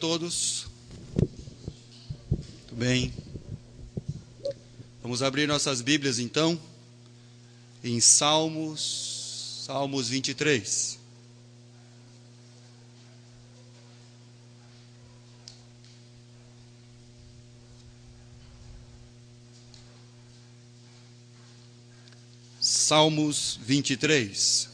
todos. Muito bem. Vamos abrir nossas Bíblias então em Salmos 23. Salmos 23.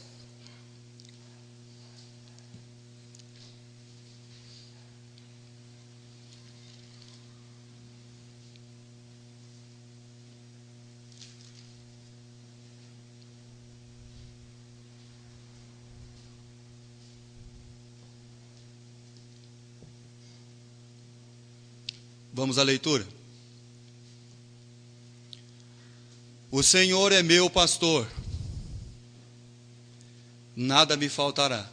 Vamos à leitura. O Senhor é meu pastor, nada me faltará.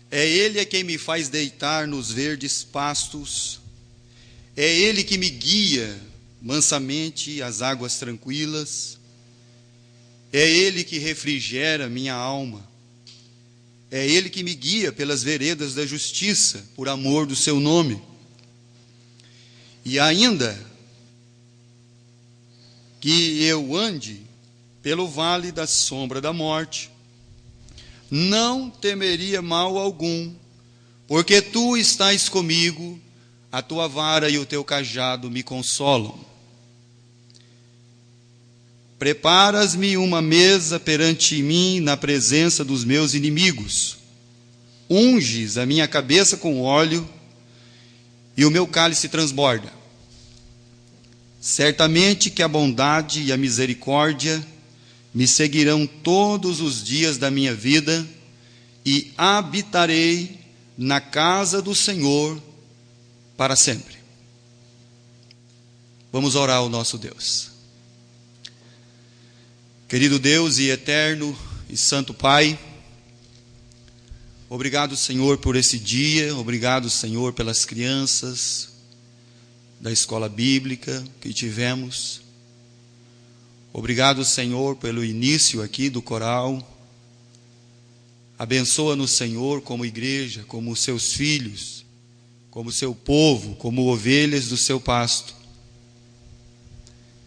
É Ele quem me faz deitar nos verdes pastos, é Ele que me guia mansamente às águas tranquilas, é Ele que refrigera minha alma, é Ele que me guia pelas veredas da justiça, por amor do seu nome. E ainda que eu ande pelo vale da sombra da morte, não temeria mal algum, porque tu estás comigo, a tua vara e o teu cajado me consolam. Preparas-me uma mesa perante mim na presença dos meus inimigos, unges a minha cabeça com óleo e o meu cálice transborda. Certamente que a bondade e a misericórdia me seguirão todos os dias da minha vida, e habitarei na casa do Senhor para sempre. Vamos orar ao nosso Deus. Querido Deus e eterno e santo Pai, obrigado, Senhor, por esse dia, obrigado, Senhor, pelas crianças da escola bíblica que tivemos. Obrigado, Senhor, pelo início aqui do coral. Abençoa-nos, Senhor, como igreja, como seus filhos, como seu povo, como ovelhas do seu pasto.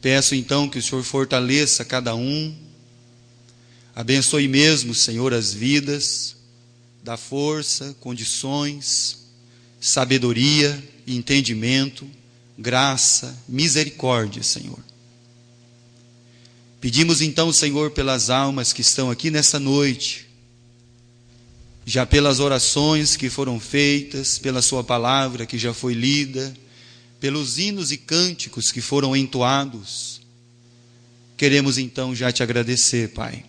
Peço então que o Senhor fortaleça cada um. Abençoe mesmo, Senhor, as vidas, dá força, condições, sabedoria e entendimento, graça, misericórdia, Senhor. Pedimos então, Senhor, pelas almas que estão aqui nessa noite, já pelas orações que foram feitas, pela sua palavra que já foi lida, pelos hinos e cânticos que foram entoados. Queremos então já te agradecer, Pai.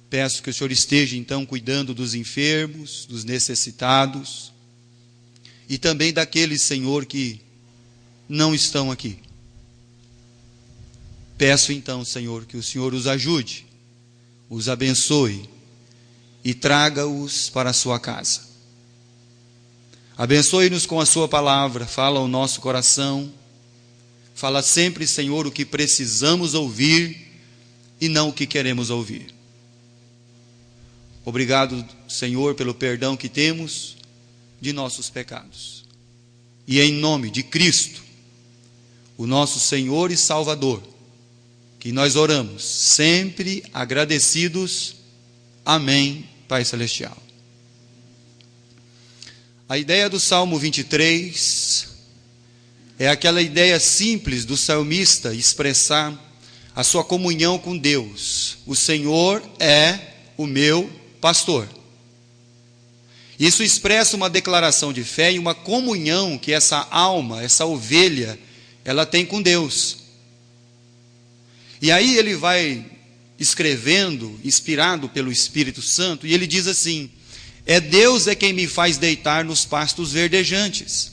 Peço que o Senhor esteja então cuidando dos enfermos, dos necessitados, e também daqueles, Senhor, que não estão aqui. Peço então, Senhor, que o Senhor os ajude, os abençoe e traga-os para a sua casa. Abençoe-nos com a sua palavra, fala ao nosso coração, fala sempre, Senhor, o que precisamos ouvir e não o que queremos ouvir. Obrigado, Senhor, pelo perdão que temos de nossos pecados. E em nome de Cristo, o nosso Senhor e Salvador, que nós oramos, sempre agradecidos. Amém, Pai Celestial. A ideia do Salmo 23 é aquela ideia simples do salmista expressar a sua comunhão com Deus. O Senhor é o meu pastor. Isso expressa uma declaração de fé e uma comunhão que essa alma, essa ovelha, ela tem com Deus. E aí ele vai escrevendo, inspirado pelo Espírito Santo, e ele diz assim: é Deus quem me faz deitar nos pastos verdejantes.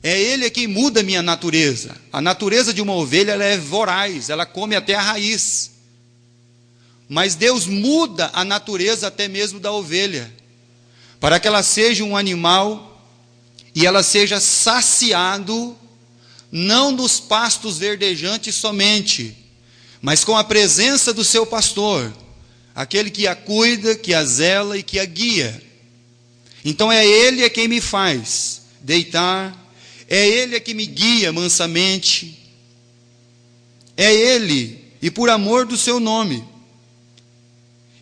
É Ele quem muda a minha natureza. A natureza de uma ovelha, ela é voraz, ela come até a raiz. Mas Deus muda a natureza até mesmo da ovelha, para que ela seja um animal e ela seja saciado, não nos pastos verdejantes somente, mas com a presença do seu pastor, aquele que a cuida, que a zela e que a guia. Então Ele é quem me faz deitar, é Ele é que me guia mansamente, é Ele, e por amor do seu nome.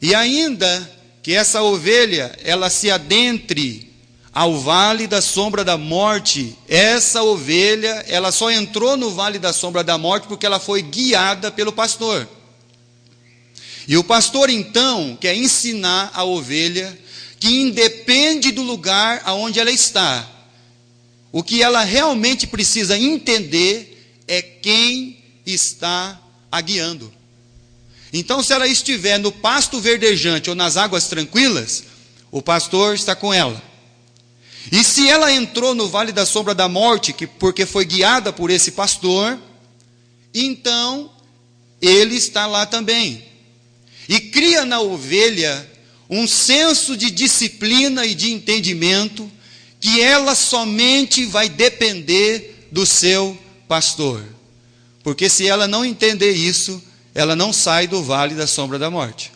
E ainda que essa ovelha, ela se adentre ao vale da sombra da morte, essa ovelha, ela só entrou no vale da sombra da morte porque ela foi guiada pelo pastor. E o pastor então quer ensinar a ovelha que independe do lugar aonde ela está, o que ela realmente precisa entender é quem está a guiando. Então, se ela estiver no pasto verdejante ou nas águas tranquilas, o pastor está com ela. E se ela entrou no vale da sombra da morte, porque foi guiada por esse pastor, então ele está lá também. E cria na ovelha um senso de disciplina e de entendimento, que ela somente vai depender do seu pastor. Porque se ela não entender isso, ela não sai do vale da sombra da morte.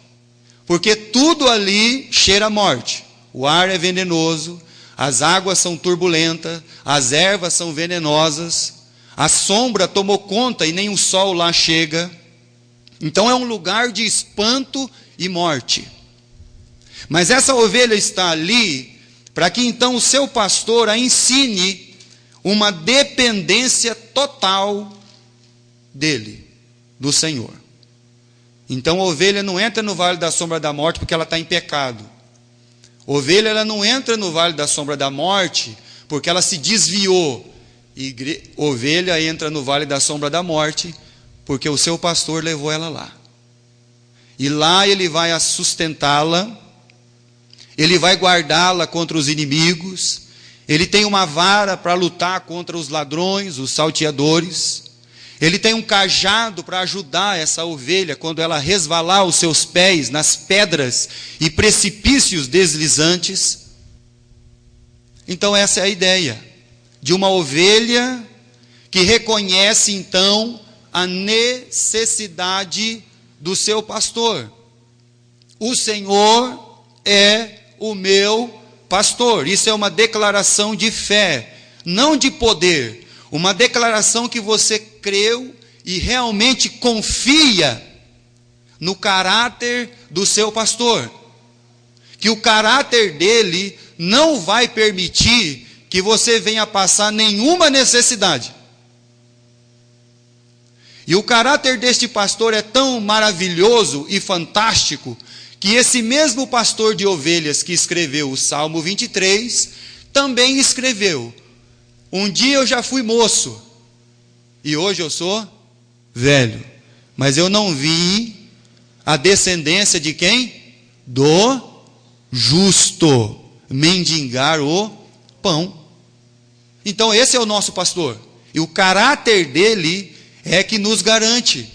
Porque tudo ali cheira a morte. O ar é venenoso, as águas são turbulentas, as ervas são venenosas, a sombra tomou conta e nem o sol lá chega. Então é um lugar de espanto e morte. Mas essa ovelha está ali para que então o seu pastor a ensine uma dependência total dele, do Senhor. Então a ovelha não entra no vale da sombra da morte porque ela está em pecado. Ovelha, ela não entra no vale da sombra da morte porque ela se desviou. Ovelha entra no vale da sombra da morte porque o seu pastor levou ela lá. E lá ele vai sustentá-la, ele vai guardá-la contra os inimigos, ele tem uma vara para lutar contra os ladrões, os salteadores, ele tem um cajado para ajudar essa ovelha quando ela resvalar os seus pés nas pedras e precipícios deslizantes. Então essa é a ideia de uma ovelha que reconhece então a necessidade do seu pastor. O Senhor é o meu pastor. Isso é uma declaração de fé, não de poder. Uma declaração que você creu e realmente confia no caráter do seu pastor. Que o caráter dele não vai permitir que você venha passar nenhuma necessidade. E o caráter deste pastor é tão maravilhoso e fantástico, que esse mesmo pastor de ovelhas que escreveu o Salmo 23, também escreveu: um dia eu já fui moço, e hoje eu sou velho, mas eu não vi a descendência de quem? Do justo mendigar o pão. Então esse é o nosso pastor, e o caráter dele é que nos garante.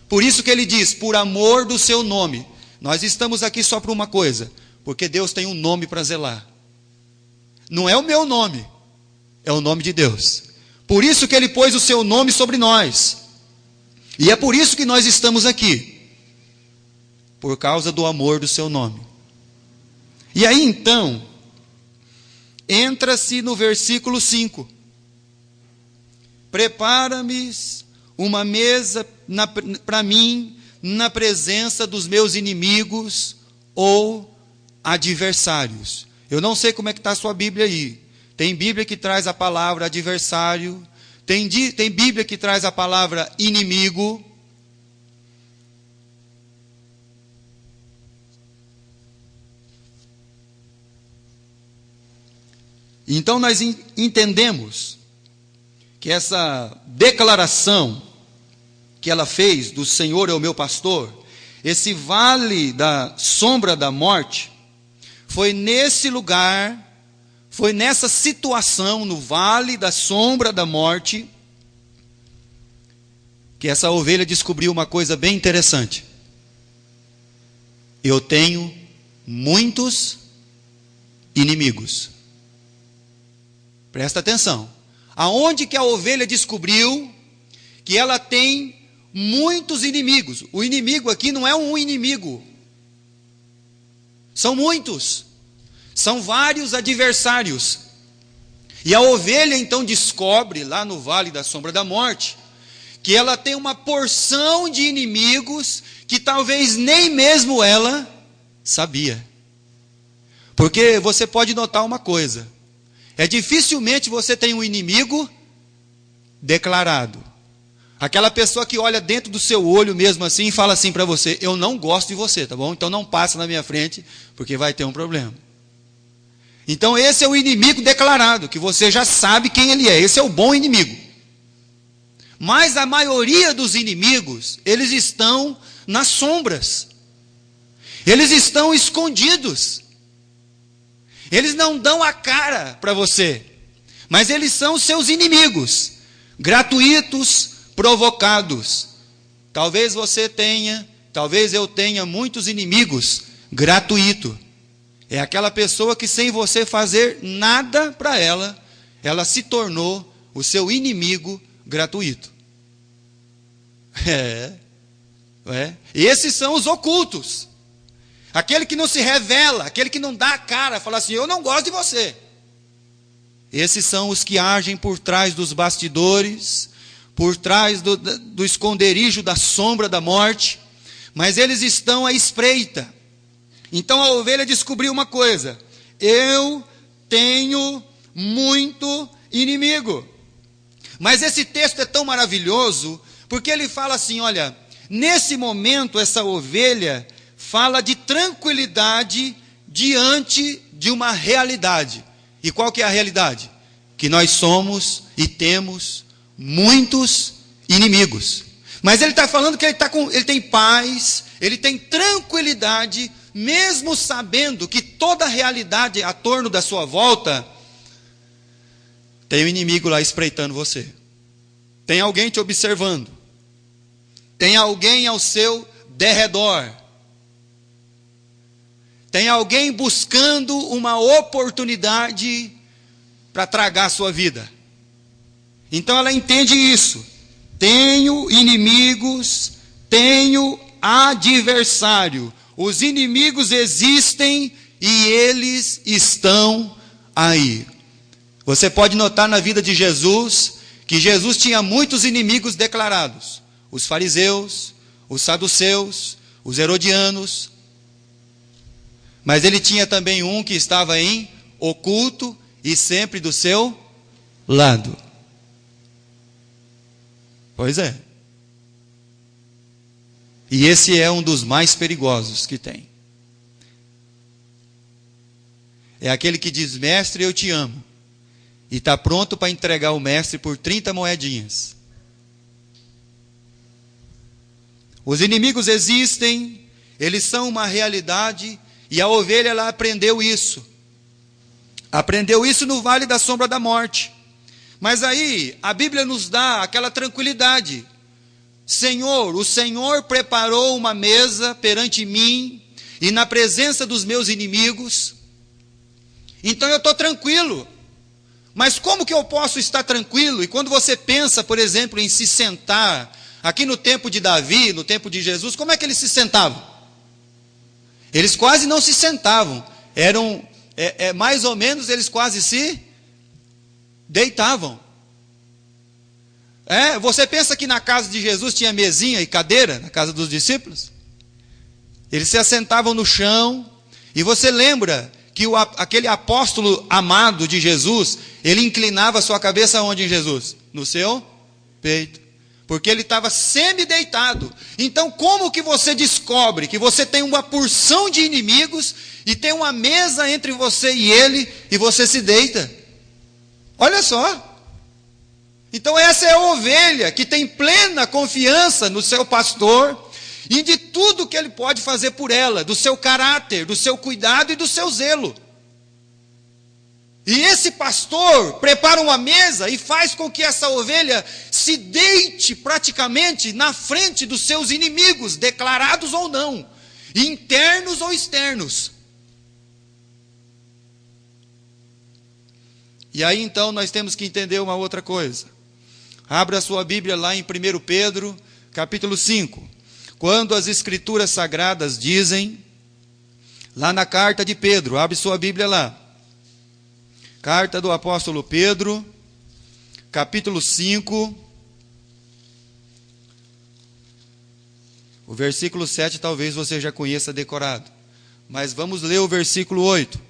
Por isso que ele diz, por amor do seu nome. Nós estamos aqui só para uma coisa, porque Deus tem um nome para zelar. Não é o meu nome, é o nome de Deus. Por isso que ele pôs o seu nome sobre nós. E é por isso que nós estamos aqui. Por causa do amor do seu nome. E aí então, entra-se no versículo 5. Prepara-me uma mesa para mim na presença dos meus inimigos ou adversários. Eu não sei como é que está a sua Bíblia aí. Tem Bíblia que traz a palavra adversário, tem Bíblia que traz a palavra inimigo. Então nós entendemos que essa declaração que ela fez do Senhor é o meu pastor, esse vale da sombra da morte, foi nesse lugar, foi nessa situação, no vale da sombra da morte, que essa ovelha descobriu uma coisa bem interessante. Eu tenho muitos inimigos. Presta atenção. Aonde que a ovelha descobriu que ela tem muitos inimigos? O inimigo aqui não é um inimigo. São muitos. São vários adversários. E a ovelha então descobre, lá no vale da sombra da morte, que ela tem uma porção de inimigos que talvez nem mesmo ela sabia. Porque você pode notar uma coisa: dificilmente você tem um inimigo declarado. Aquela pessoa que olha dentro do seu olho mesmo assim e fala assim para você: eu não gosto de você, tá bom? Então não passa na minha frente, porque vai ter um problema. Então esse é o inimigo declarado, que você já sabe quem ele é. Esse é o bom inimigo. Mas a maioria dos inimigos, eles estão nas sombras. Eles estão escondidos. Eles não dão a cara para você, mas eles são seus inimigos, gratuitos, provocados. Talvez você tenha, talvez eu tenha muitos inimigos gratuitos. É aquela pessoa que sem você fazer nada para ela, ela se tornou o seu inimigo gratuito. Esses são os ocultos. Aquele que não se revela, aquele que não dá a cara, fala assim: eu não gosto de você. Esses são os que agem por trás dos bastidores, por trás do esconderijo da sombra da morte, mas eles estão à espreita. Então a ovelha descobriu uma coisa: eu tenho muito inimigo. Mas esse texto é tão maravilhoso, porque ele fala assim, olha, nesse momento essa ovelha fala de tranquilidade diante de uma realidade. E qual que é a realidade? Que nós somos e temos muitos inimigos. Mas ele está falando que ele tem paz, ele tem tranquilidade, mesmo sabendo que toda a realidade a torno da sua volta tem um inimigo lá espreitando você. Tem alguém te observando. Tem alguém ao seu derredor. Tem alguém buscando uma oportunidade para tragar a sua vida. Então ela entende isso. Tenho inimigos, tenho adversário. Os inimigos existem e eles estão aí. Você pode notar na vida de Jesus que Jesus tinha muitos inimigos declarados. Os fariseus, os saduceus, os herodianos. Mas ele tinha também um que estava em oculto e sempre do seu lado. Pois é. E esse é um dos mais perigosos que tem. É aquele que diz: mestre, eu te amo. E está pronto para entregar o mestre por 30 moedinhas. Os inimigos existem, eles são uma realidade, e a ovelha ela aprendeu isso. Aprendeu isso no vale da sombra da morte. Mas aí a Bíblia nos dá aquela tranquilidade. Senhor, o Senhor preparou uma mesa perante mim e na presença dos meus inimigos. Então eu estou tranquilo. Mas como que eu posso estar tranquilo? E quando você pensa, por exemplo, em se sentar, aqui no tempo de Davi, no tempo de Jesus, como é que eles se sentavam? Eles quase não se sentavam. Mais ou menos, eles quase se deitavam. Você pensa que na casa de Jesus tinha mesinha e cadeira, na casa dos discípulos? Eles se assentavam no chão, e você lembra que aquele apóstolo amado de Jesus, ele inclinava a sua cabeça onde em Jesus? No seu peito. Porque ele estava semi-deitado. Então como que você descobre que você tem uma porção de inimigos, e tem uma mesa entre você e ele, e você se deita? Olha só. Então essa é a ovelha que tem plena confiança no seu pastor e de tudo que ele pode fazer por ela, do seu caráter, do seu cuidado e do seu zelo. E esse pastor prepara uma mesa e faz com que essa ovelha se deite praticamente na frente dos seus inimigos, declarados ou não, internos ou externos. E aí então nós temos que entender uma outra coisa. Abra a sua Bíblia lá em 1 Pedro, capítulo 5. Quando as Escrituras Sagradas dizem: Lá na carta de Pedro, abre sua Bíblia lá. Carta do apóstolo Pedro, capítulo 5. O versículo 7 talvez você já conheça decorado. Mas vamos ler o versículo 8.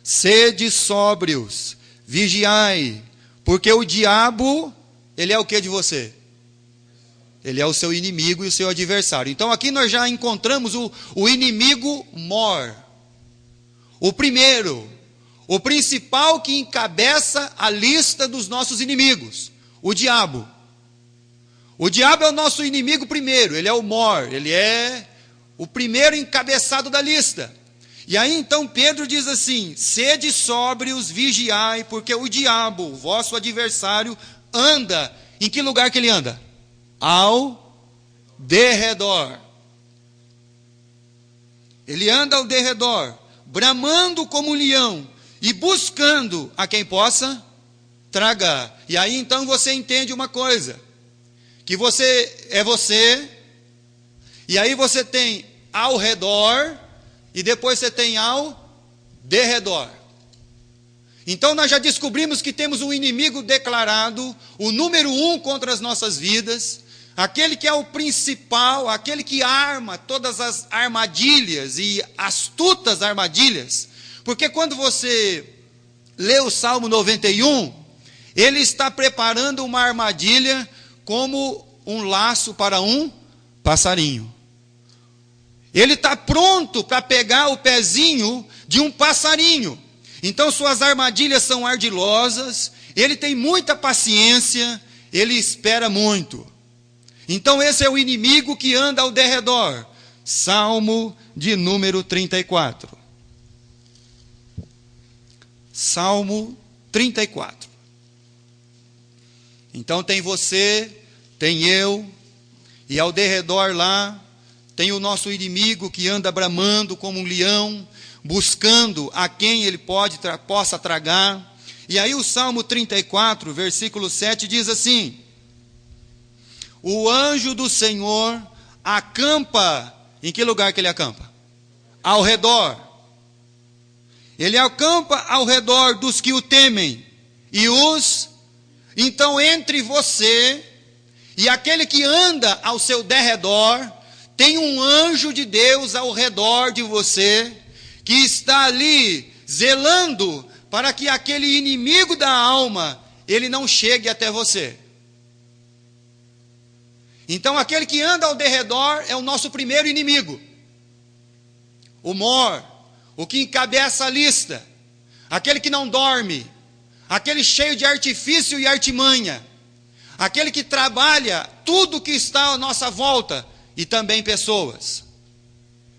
Sede sóbrios, vigiai, porque o diabo, ele é o que de você? Ele é o seu inimigo e o seu adversário. Então aqui nós já encontramos o inimigo mor. O primeiro, o principal que encabeça a lista dos nossos inimigos, o diabo. O diabo é o nosso inimigo primeiro, ele é o mor, ele é o primeiro encabeçado da lista. E aí então Pedro diz assim: sede sóbrios, vigiai, porque o diabo, o vosso adversário, anda. Em que lugar que ele anda? Ao derredor. Ele anda ao derredor, bramando como um leão e buscando a quem possa tragar. E aí então você entende uma coisa, que você, e aí você tem ao redor, e depois você tem ao derredor. Então nós já descobrimos que temos um inimigo declarado, o número 1 contra as nossas vidas, aquele que é o principal, aquele que arma todas as armadilhas e astutas armadilhas. Porque quando você lê o Salmo 91, ele está preparando uma armadilha como um laço para um passarinho. Ele está pronto para pegar o pezinho de um passarinho. Então suas armadilhas são ardilosas, ele tem muita paciência, ele espera muito. Então esse é o inimigo que anda ao derredor. Salmo de número 34. Salmo 34. Então tem você, tem eu, e ao derredor lá tem o nosso inimigo que anda bramando como um leão, buscando a quem ele possa tragar. E aí o Salmo 34, versículo 7 diz assim: o anjo do Senhor acampa. Em que lugar que ele acampa? Ao redor. Ele acampa ao redor dos que o temem. Então entre você e aquele que anda ao seu derredor, tem um anjo de Deus ao redor de você, que está ali zelando para que aquele inimigo da alma, ele não chegue até você. Então aquele que anda ao derredor é o nosso primeiro inimigo. O mor, o que encabeça a lista, aquele que não dorme, aquele cheio de artifício e artimanha, aquele que trabalha tudo que está à nossa volta, e também pessoas.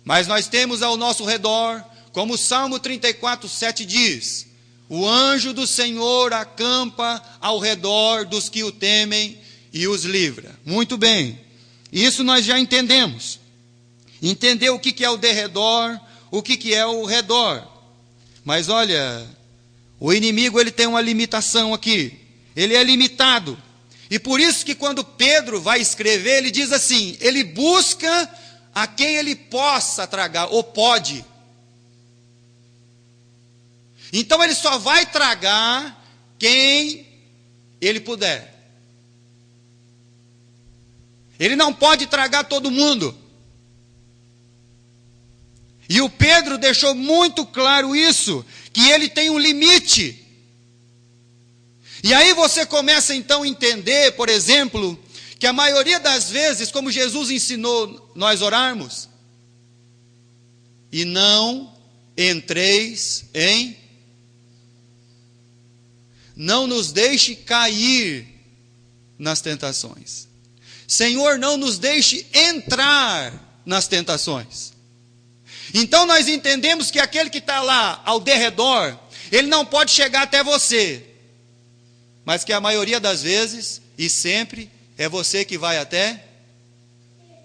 Mas nós temos ao nosso redor, como o Salmo 34, 7 diz, o anjo do Senhor acampa ao redor dos que o temem e os livra. Muito bem, isso nós já entendemos. Entender o que é o derredor, o que é o redor. Mas olha, o inimigo ele tem uma limitação aqui, ele é limitado. E por isso que quando Pedro vai escrever, ele diz assim, ele busca a quem ele possa tragar, ou pode. Então ele só vai tragar quem ele puder. Ele não pode tragar todo mundo. E o Pedro deixou muito claro isso, que ele tem um limite. E aí você começa então a entender, por exemplo, que a maioria das vezes, como Jesus ensinou nós orarmos, e não entreis em, não nos deixe cair nas tentações. Senhor, não nos deixe entrar nas tentações. Então nós entendemos que aquele que está lá ao derredor, ele não pode chegar até você, mas que a maioria das vezes, e sempre, é você que vai até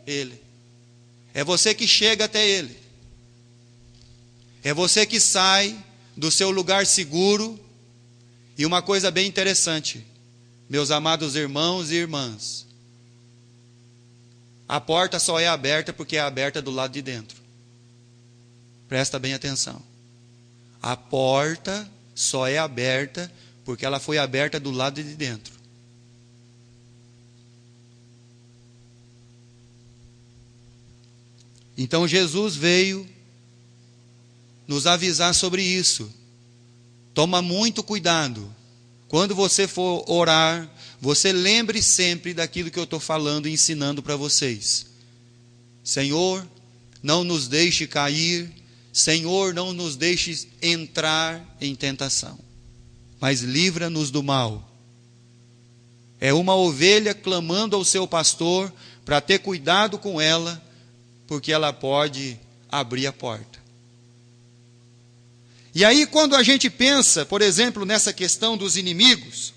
ele. É você que chega até ele. É você que sai do seu lugar seguro. E uma coisa bem interessante, meus amados irmãos e irmãs, a porta só é aberta porque é aberta do lado de dentro. Presta bem atenção. A porta só é aberta porque ela foi aberta do lado de dentro. Então Jesus veio nos avisar sobre isso. Toma muito cuidado. Quando você for orar, você lembre sempre daquilo que eu estou falando e ensinando para vocês. Senhor, não nos deixe cair. Senhor, não nos deixe entrar em tentação, mas livra-nos do mal. É uma ovelha clamando ao seu pastor para ter cuidado com ela, porque ela pode abrir a porta. E aí, quando a gente pensa, por exemplo, nessa questão dos inimigos,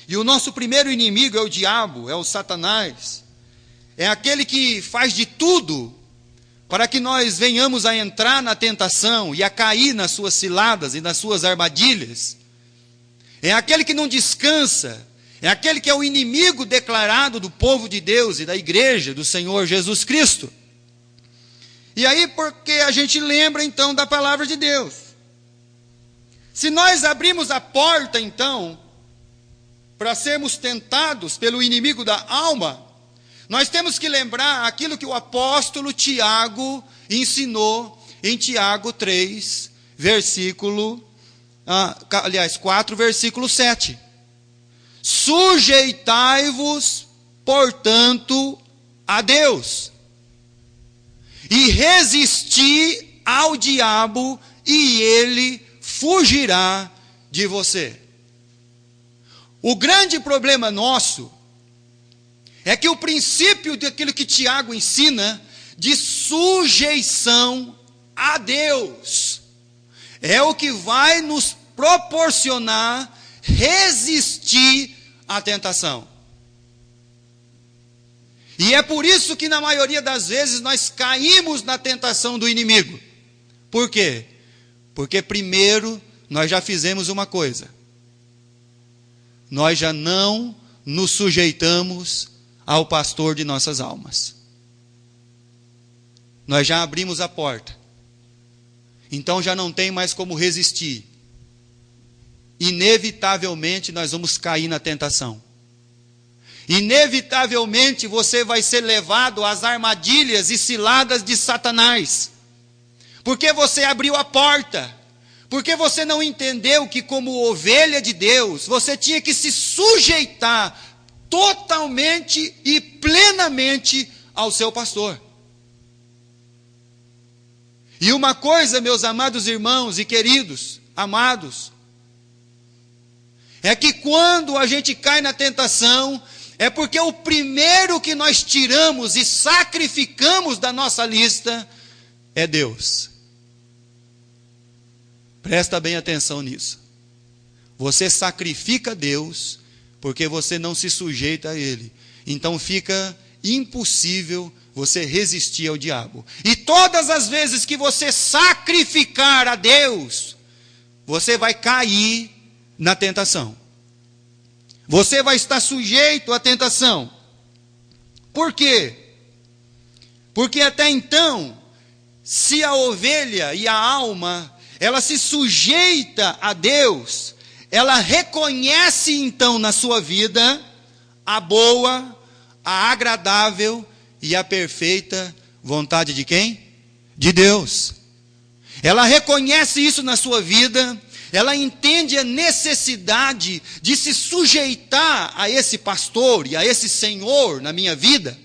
e o nosso primeiro inimigo é o diabo, é o Satanás, é aquele que faz de tudo para que nós venhamos a entrar na tentação e a cair nas suas ciladas e nas suas armadilhas. É aquele que não descansa, é aquele que é o inimigo declarado do povo de Deus e da igreja do Senhor Jesus Cristo. E aí, porque a gente lembra então da palavra de Deus. Se nós abrimos a porta então, para sermos tentados pelo inimigo da alma, nós temos que lembrar aquilo que o apóstolo Tiago ensinou em Tiago 3, versículo, 4, versículo 7. Sujeitai-vos, portanto, a Deus, e resisti ao diabo, e ele fugirá de você. O grande problema nosso é que o princípio daquilo que Tiago ensina, de sujeição a Deus, é o que vai nos proporcionar resistir à tentação. E é por isso que na maioria das vezes nós caímos na tentação do inimigo. Por quê? Porque primeiro nós já fizemos uma coisa. Nós já não nos sujeitamos ao pastor de nossas almas. Nós já abrimos a porta. Então já não tem mais como resistir. Inevitavelmente nós vamos cair na tentação. Inevitavelmente você vai ser levado às armadilhas e ciladas de Satanás. Porque você abriu a porta. Porque você não entendeu que como ovelha de Deus, você tinha que se sujeitar totalmente e plenamente ao seu pastor. E uma coisa, meus amados irmãos e queridos, amados, é que quando a gente cai na tentação, é porque o primeiro que nós tiramos e sacrificamos da nossa lista é Deus. Presta bem atenção nisso. Você sacrifica Deus porque você não se sujeita a Ele. Então fica impossível você resistir ao diabo. E todas as vezes que você sacrificar a Deus, você vai cair na tentação. Você vai estar sujeito à tentação. Por quê? Porque até então, se a ovelha e a alma, ela se sujeita a Deus, ela reconhece então na sua vida a boa, a agradável e a perfeita vontade de quem? De Deus. Ela reconhece isso na sua vida, ela entende a necessidade de se sujeitar a esse pastor e a esse Senhor na minha vida,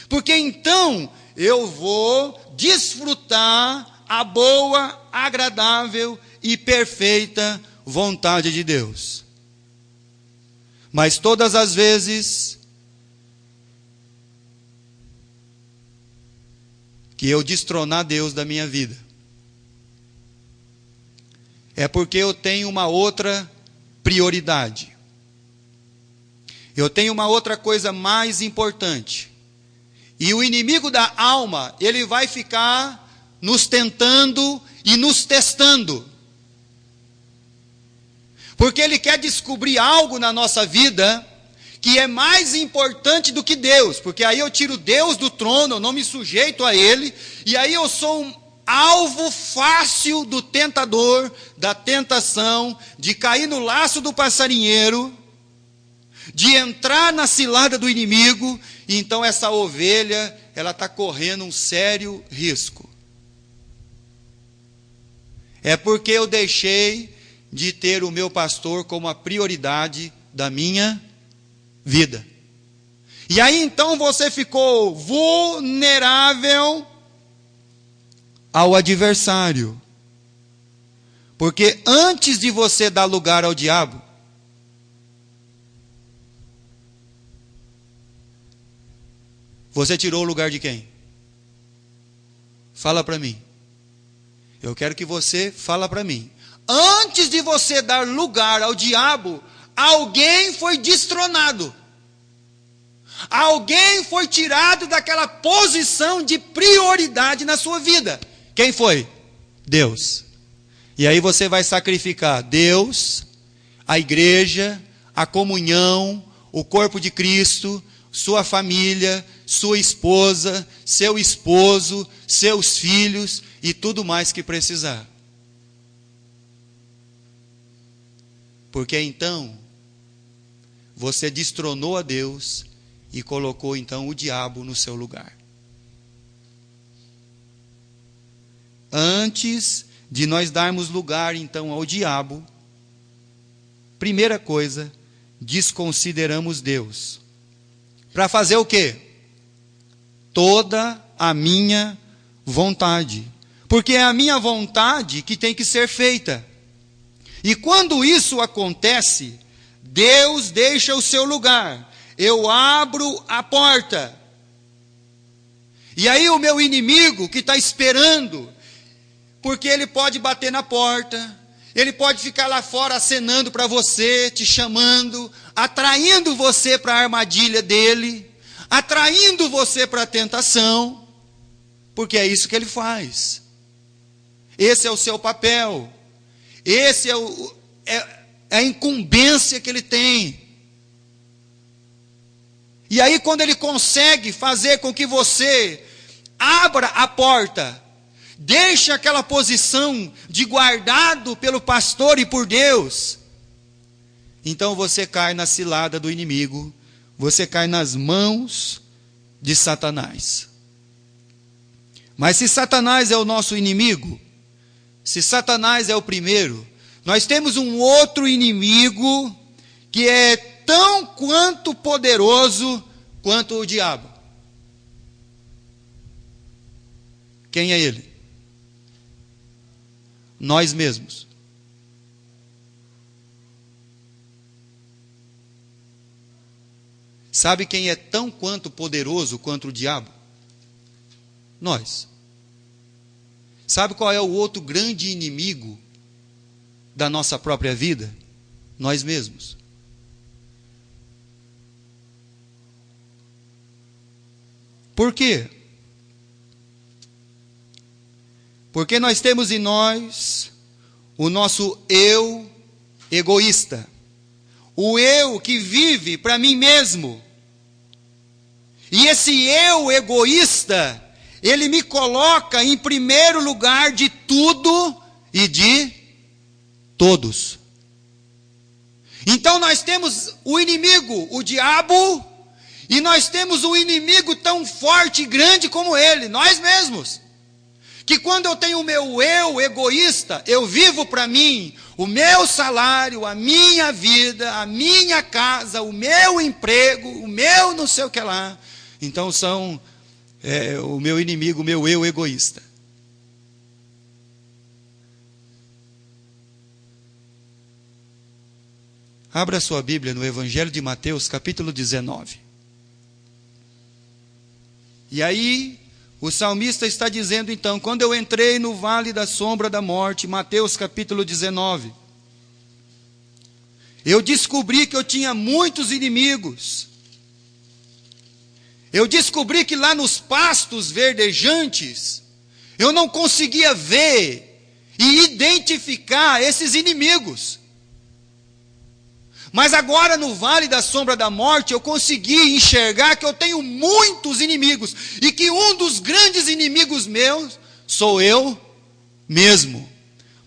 porque então eu vou desfrutar a boa, agradável e perfeita vontade de Deus. Mas todas as vezes que eu destronar Deus da minha vida, é porque eu tenho uma outra prioridade. Eu tenho uma outra coisa mais importante. E o inimigo da alma, ele vai ficar nos tentando e nos testando. Porque ele quer descobrir algo na nossa vida que é mais importante do que Deus. Porque aí eu tiro Deus do trono, eu não me sujeito a Ele, e aí eu sou alvo fácil do tentador, da tentação, de cair no laço do passarinheiro, de entrar na cilada do inimigo, e então essa ovelha, ela está correndo um sério risco. É porque eu deixei de ter o meu pastor como a prioridade da minha vida. E aí então você ficou vulnerável ao adversário. Porque antes de você dar lugar ao diabo, você tirou o lugar de quem? Fala para mim. Eu quero que você fala para mim. Antes de você dar lugar ao diabo, alguém foi destronado. Alguém foi tirado daquela posição de prioridade na sua vida. Quem foi? Deus. E aí você vai sacrificar Deus, a igreja, a comunhão, o corpo de Cristo, sua família, sua esposa, seu esposo, seus filhos e tudo mais que precisar. Porque então você destronou a Deus e colocou então o diabo no seu lugar. Antes de nós darmos lugar então ao diabo, primeira coisa, desconsideramos Deus. Para fazer o quê? Toda a minha vontade. Porque é a minha vontade que tem que ser feita. E quando isso acontece, Deus deixa o seu lugar. Eu abro a porta. E aí o meu inimigo que está esperando, porque ele pode bater na porta, ele pode ficar lá fora acenando para você, te chamando, atraindo você para a armadilha dele, atraindo você para a tentação, porque é isso que ele faz. Esse é o seu papel. Esse é a incumbência que ele tem. E aí quando ele consegue fazer com que você abra a porta, deixe aquela posição de guardado pelo pastor e por Deus, então você cai na cilada do inimigo, você cai nas mãos de Satanás. Mas se Satanás é o nosso inimigo, se Satanás é o primeiro, nós temos um outro inimigo que é tão quanto poderoso quanto o diabo. Quem é ele? Nós mesmos. Sabe quem é tão quanto poderoso quanto o diabo? Nós. Sabe qual é o outro grande inimigo da nossa própria vida? Nós mesmos. Por quê? Porque nós temos em nós o nosso eu egoísta. O eu que vive para mim mesmo. E esse eu egoísta, ele me coloca em primeiro lugar de tudo e de todos. Então nós temos o inimigo, o diabo, e nós temos um inimigo tão forte e grande como ele, nós mesmos. Que quando eu tenho o meu eu egoísta, eu vivo para mim, o meu salário, a minha vida, a minha casa, o meu emprego, o meu não sei o que lá. Então são o meu inimigo, o meu eu egoísta. Abra sua Bíblia no Evangelho de Mateus, capítulo 19. E aí, o salmista está dizendo então, quando eu entrei no vale da sombra da morte, Mateus capítulo 19, eu descobri que eu tinha muitos inimigos. Eu descobri que lá nos pastos verdejantes, eu não conseguia ver e identificar esses inimigos. Mas agora no vale da sombra da morte, eu consegui enxergar que eu tenho muitos inimigos. E que um dos grandes inimigos meus sou eu mesmo.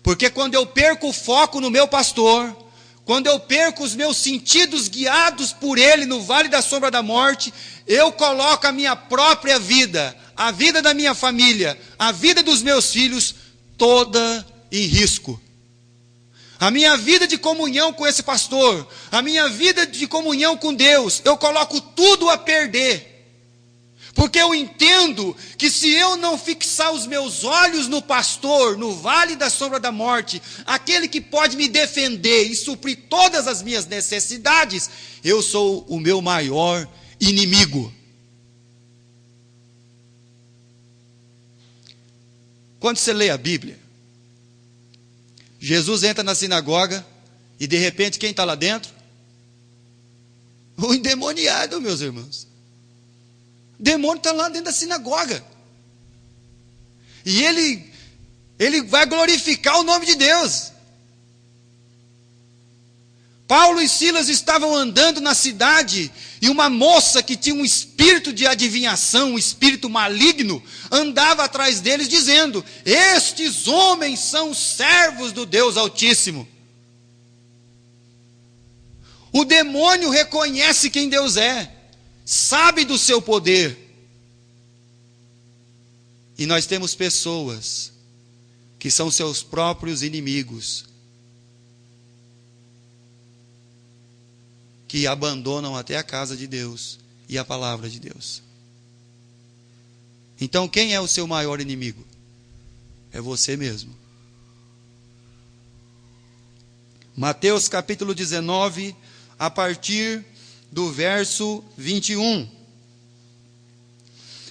Porque quando eu perco o foco no meu pastor, quando eu perco os meus sentidos guiados por ele no vale da sombra da morte, eu coloco a minha própria vida, a vida da minha família, a vida dos meus filhos, toda em risco. A minha vida de comunhão com esse pastor, a minha vida de comunhão com Deus, eu coloco tudo a perder. Porque eu entendo que se eu não fixar os meus olhos no pastor, no vale da sombra da morte, aquele que pode me defender e suprir todas as minhas necessidades, eu sou o meu maior inimigo. Quando você lê a Bíblia, Jesus entra na sinagoga e de repente quem está lá dentro? O endemoniado, meus irmãos. O demônio está lá dentro da sinagoga. E ele vai glorificar o nome de Deus. Paulo e Silas estavam andando na cidade e uma moça que tinha um espírito de adivinhação, um espírito maligno, andava atrás deles dizendo: estes homens são servos do Deus Altíssimo. O demônio reconhece quem Deus é, sabe do seu poder. E nós temos pessoas que são seus próprios inimigos, que abandonam até a casa de Deus e a palavra de Deus. Então quem é o seu maior inimigo? É você mesmo. Mateus capítulo 19, a partir do verso 21.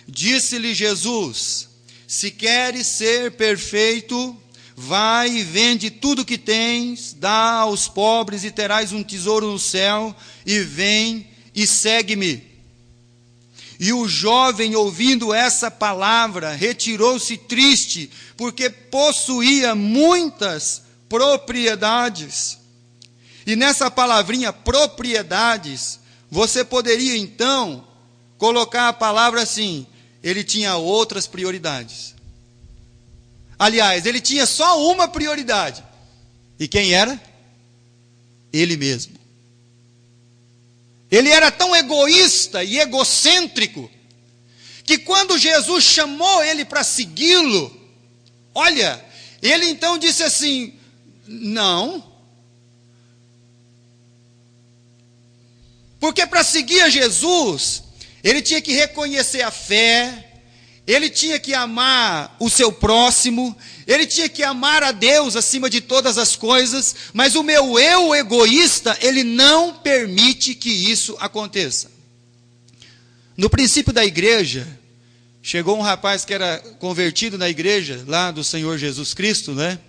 Disse-lhe Jesus: se queres ser perfeito, vai e vende tudo que tens, dá aos pobres e terás um tesouro no céu, e vem e segue-me. E o jovem, ouvindo essa palavra, retirou-se triste, porque possuía muitas propriedades. E nessa palavrinha, propriedades, você poderia então colocar a palavra assim: ele tinha outras prioridades. Aliás, ele tinha só uma prioridade. E quem era? Ele mesmo. Ele era tão egoísta e egocêntrico, que quando Jesus chamou ele para segui-lo, olha, ele então disse assim: não. Porque para seguir a Jesus, ele tinha que reconhecer a fé, ele tinha que amar o seu próximo, ele tinha que amar a Deus acima de todas as coisas, mas o meu eu egoísta, ele não permite que isso aconteça. No princípio da igreja, chegou um rapaz que era convertido na igreja, lá do Senhor Jesus Cristo, né?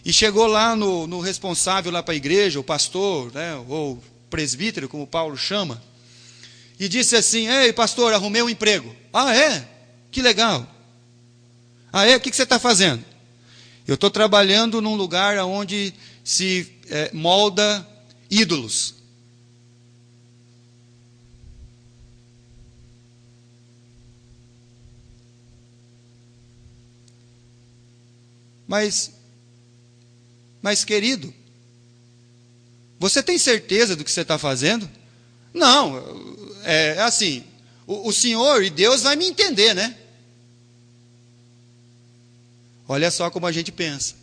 E chegou lá no responsável lá para a igreja, o pastor, né? Ou presbítero, como Paulo chama, e disse assim: ei pastor, arrumei um emprego. Ah, é? Que legal. Ah, é? O que você está fazendo? Eu estou trabalhando num lugar onde se molda ídolos. Mas querido, você tem certeza do que você está fazendo? Não, é assim, o Senhor e Deus vai me entender, né? Olha só como a gente pensa.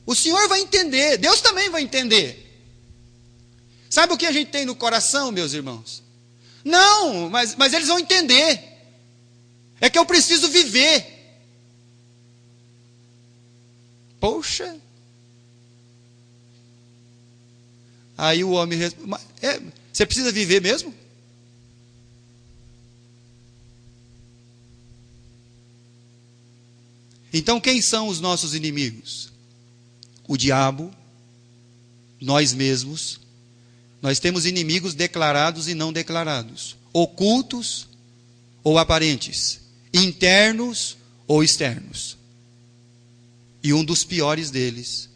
O Senhor vai entender, Deus também vai entender. Sabe o que a gente tem no coração, meus irmãos? Não, mas eles vão entender. É que eu preciso viver. Poxa. Aí o homem responde: você precisa viver mesmo? Então quem são os nossos inimigos? O diabo, nós mesmos. Nós temos inimigos declarados e não declarados, ocultos ou aparentes, internos ou externos. E um dos piores deles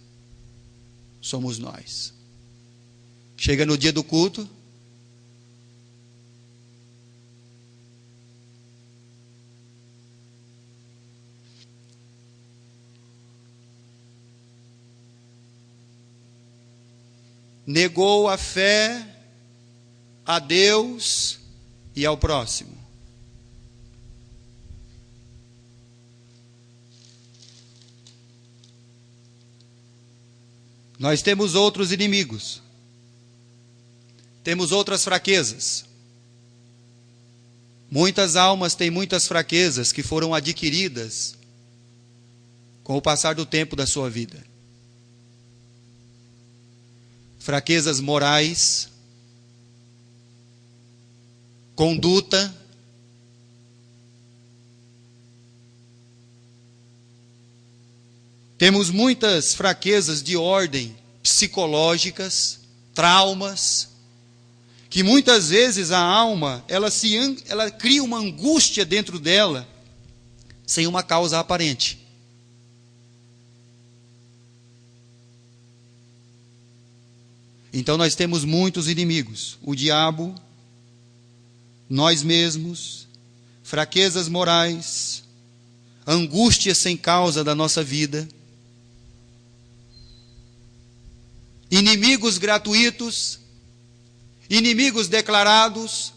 somos nós. Chega no dia do culto, negou a fé a Deus e ao próximo. Nós temos outros inimigos, temos outras fraquezas. Muitas almas têm muitas fraquezas que foram adquiridas com o passar do tempo da sua vida. Fraquezas morais, conduta, temos muitas fraquezas de ordem psicológicas, traumas, que muitas vezes a alma, ela cria uma angústia dentro dela, sem uma causa aparente. Então nós temos muitos inimigos: o diabo, nós mesmos, fraquezas morais, angústia sem causa da nossa vida, inimigos gratuitos, inimigos declarados.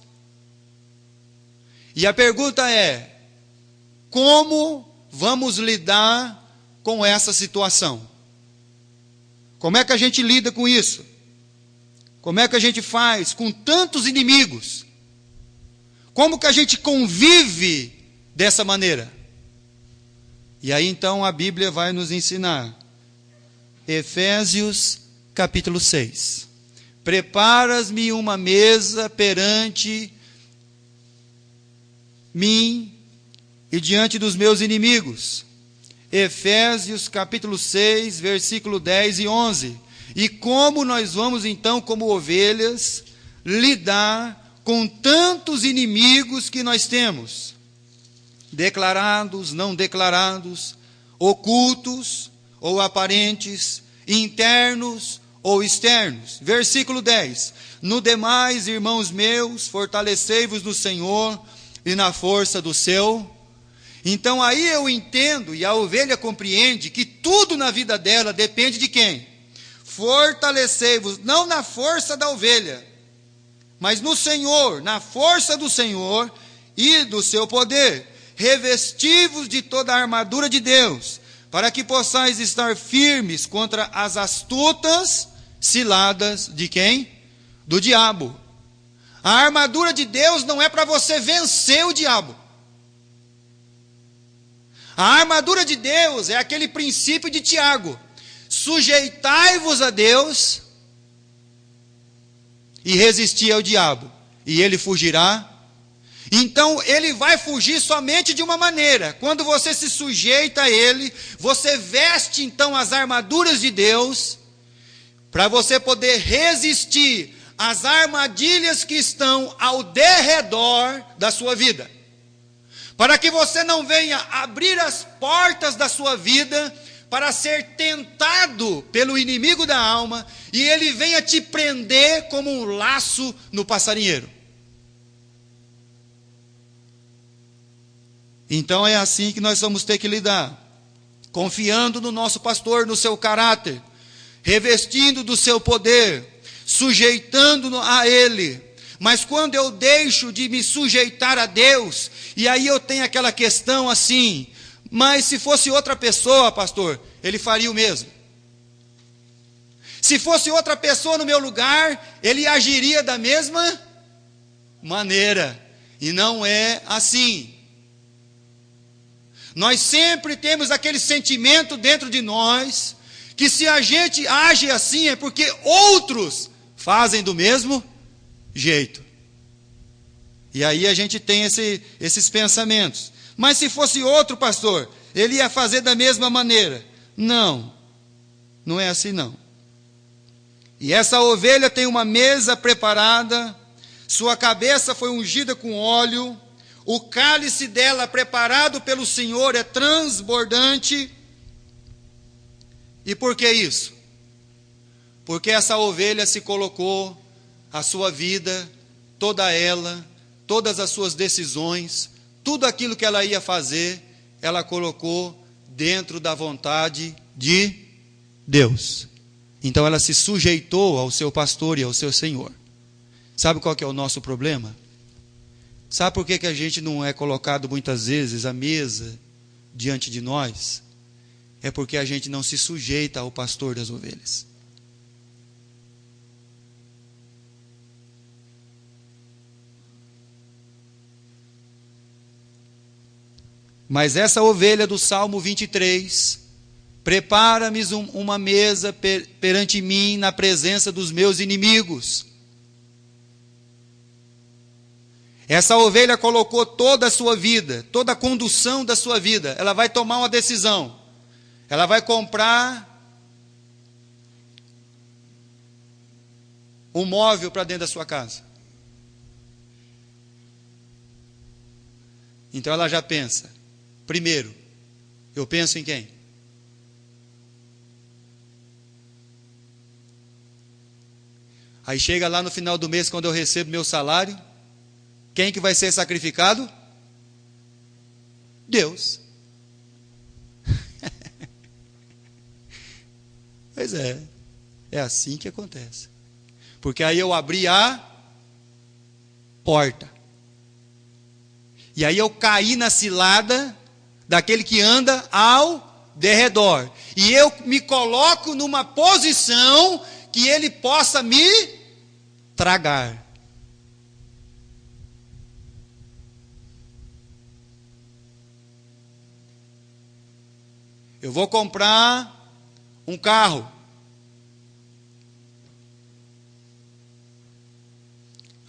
E a pergunta é: como vamos lidar com essa situação? Como é que a gente lida com isso? Como é que a gente faz com tantos inimigos? Como que a gente convive dessa maneira? E aí então a Bíblia vai nos ensinar. Efésios capítulo 6. Preparas-me uma mesa perante mim e diante dos meus inimigos. Efésios capítulo 6, versículo 10 e 11. E como nós vamos então, como ovelhas, lidar com tantos inimigos que nós temos? Declarados, não declarados, ocultos ou aparentes, internos ou externos. Versículo 10. No demais, irmãos meus, fortalecei-vos no Senhor e na força do seu. Então aí eu entendo, e a ovelha compreende, que tudo na vida dela depende de quem? Fortalecei-vos, não na força da ovelha, mas no Senhor, na força do Senhor e do seu poder. Revesti-vos de toda a armadura de Deus, para que possais estar firmes contra as astutas ciladas de quem? Do diabo. A armadura de Deus não é para você vencer o diabo. A armadura de Deus é aquele princípio de Tiago: sujeitai-vos a Deus e resisti ao diabo, e ele fugirá. Então ele vai fugir somente de uma maneira: quando você se sujeita a ele, você veste então as armaduras de Deus, para você poder resistir às armadilhas que estão ao derredor da sua vida, para que você não venha abrir as portas da sua vida para ser tentado pelo inimigo da alma, e ele venha te prender como um laço no passarinheiro. Então é assim que nós vamos ter que lidar, confiando no nosso pastor, no seu caráter, revestindo do seu poder, sujeitando-nos a ele. Mas quando eu deixo de me sujeitar a Deus, e aí eu tenho aquela questão assim: mas se fosse outra pessoa, pastor, ele faria o mesmo. Se fosse outra pessoa no meu lugar, ele agiria da mesma maneira. E não é assim. Nós sempre temos aquele sentimento dentro de nós, que se a gente age assim é porque outros fazem do mesmo jeito. E aí a gente tem esses pensamentos. Mas se fosse outro pastor, ele ia fazer da mesma maneira. Não, não é assim não. E essa ovelha tem uma mesa preparada, sua cabeça foi ungida com óleo, o cálice dela preparado pelo Senhor é transbordante. E por que isso? Porque essa ovelha se colocou, a sua vida, toda ela, todas as suas decisões, tudo aquilo que ela ia fazer, ela colocou dentro da vontade de Deus. Então ela se sujeitou ao seu pastor e ao seu senhor. Sabe qual que é o nosso problema? Sabe por que a gente não é colocado muitas vezes à mesa diante de nós? É porque a gente não se sujeita ao pastor das ovelhas. Mas essa ovelha do Salmo 23, prepara-me uma mesa perante mim na presença dos meus inimigos. Essa ovelha colocou toda a sua vida, toda a condução da sua vida. Ela vai tomar uma decisão. Ela vai comprar um móvel para dentro da sua casa. Então ela já pensa. Primeiro, eu penso em quem? Aí chega lá no final do mês, quando eu recebo meu salário, quem que vai ser sacrificado? Deus. Pois é assim que acontece. Porque aí eu abri a porta. E aí eu caí na cilada daquele que anda ao derredor. E eu me coloco numa posição que ele possa me tragar. Eu vou comprar um carro.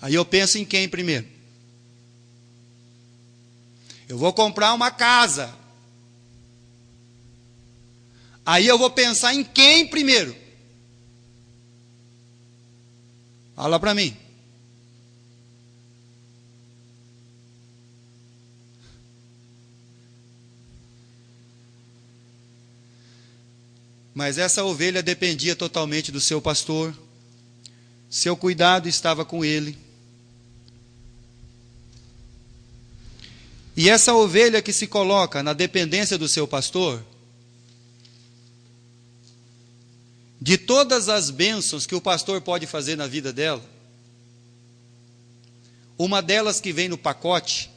Aí eu penso em quem primeiro? Eu vou comprar uma casa. Aí eu vou pensar em quem primeiro? Fala para mim. Mas essa ovelha dependia totalmente do seu pastor. Seu cuidado estava com ele. E essa ovelha que se coloca na dependência do seu pastor, de todas as bênçãos que o pastor pode fazer na vida dela, uma delas que vem no pacote,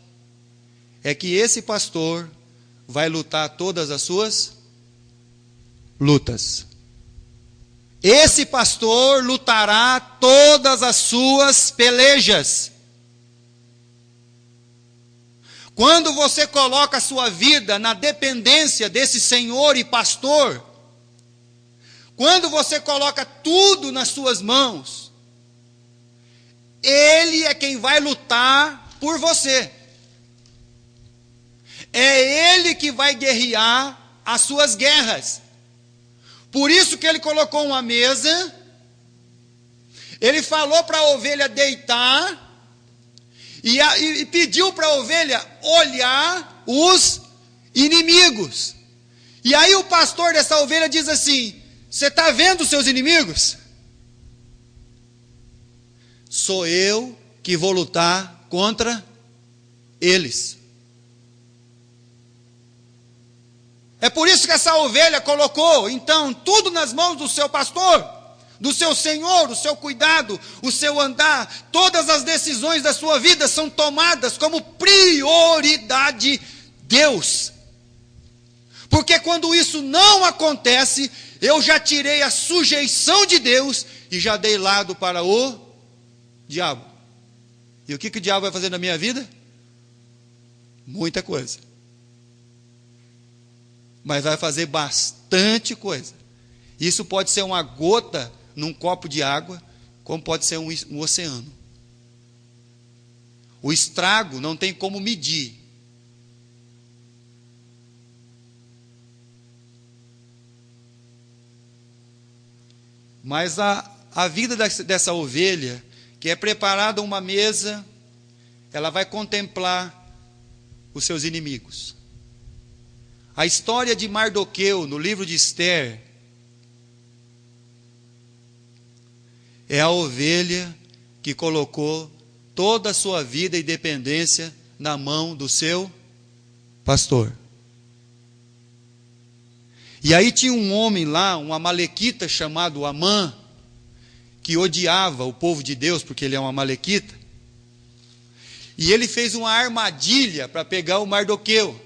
é que esse pastor vai lutar todas as suas lutas. Esse pastor lutará todas as suas pelejas. Quando você coloca a sua vida na dependência desse Senhor e pastor, quando você coloca tudo nas suas mãos, Ele é quem vai lutar por você. É Ele que vai guerrear as suas guerras. Por isso que Ele colocou uma mesa, Ele falou para a ovelha deitar, e pediu para a ovelha olhar os inimigos. E aí o pastor dessa ovelha diz assim: você está vendo os seus inimigos? Sou eu que vou lutar contra eles. É por isso que essa ovelha colocou, então, tudo nas mãos do seu pastor, do seu Senhor, o seu cuidado, o seu andar. Todas as decisões da sua vida são tomadas como prioridade Deus. Porque quando isso não acontece, eu já tirei a sujeição de Deus e já dei lado para o diabo. E o que o diabo vai fazer na minha vida? Muita coisa. Mas vai fazer bastante coisa. Isso pode ser uma gota num copo de água, como pode ser um oceano. O estrago não tem como medir. Mas a vida dessa ovelha, que é preparada uma mesa, ela vai contemplar os seus inimigos. A história de Mardoqueu, no livro de Esther, é a ovelha que colocou toda a sua vida e dependência na mão do seu pastor. E aí tinha um homem lá, um amalequita chamado Amã, que odiava o povo de Deus, porque ele é um amalequita. E ele fez uma armadilha para pegar o Mardoqueu,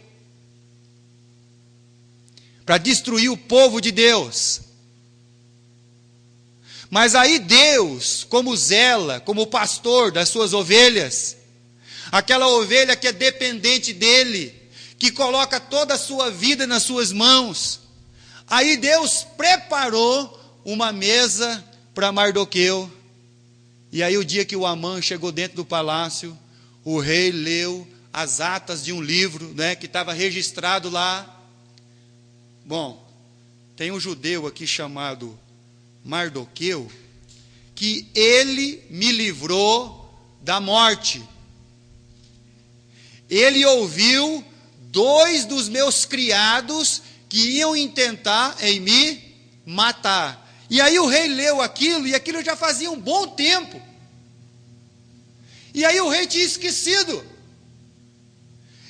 para destruir o povo de Deus. Mas aí Deus, como zela, como pastor das suas ovelhas, aquela ovelha que é dependente dele, que coloca toda a sua vida nas suas mãos, aí Deus preparou uma mesa para Mardoqueu. E aí o dia que o Amã chegou dentro do palácio, o rei leu as atas de um livro, né, que estava registrado lá. Bom, tem um judeu aqui chamado Mardoqueu, que ele me livrou da morte. Ele ouviu 2 dos meus criados que iam intentar em me matar. E aí o rei leu aquilo, e aquilo já fazia um bom tempo. E aí o rei tinha esquecido.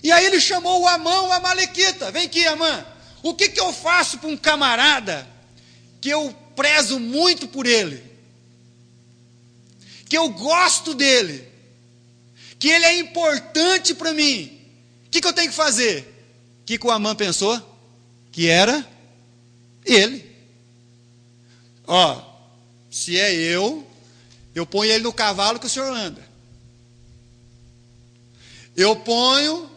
E aí ele chamou o Amã, o amalequita. Vem aqui, Amã. O que eu faço para um camarada que eu prezo muito por ele, que eu gosto dele, que ele é importante para mim? O que eu tenho que fazer? O que o Amã pensou? Que era ele. Ó, se é eu ponho ele no cavalo que o senhor anda. Eu ponho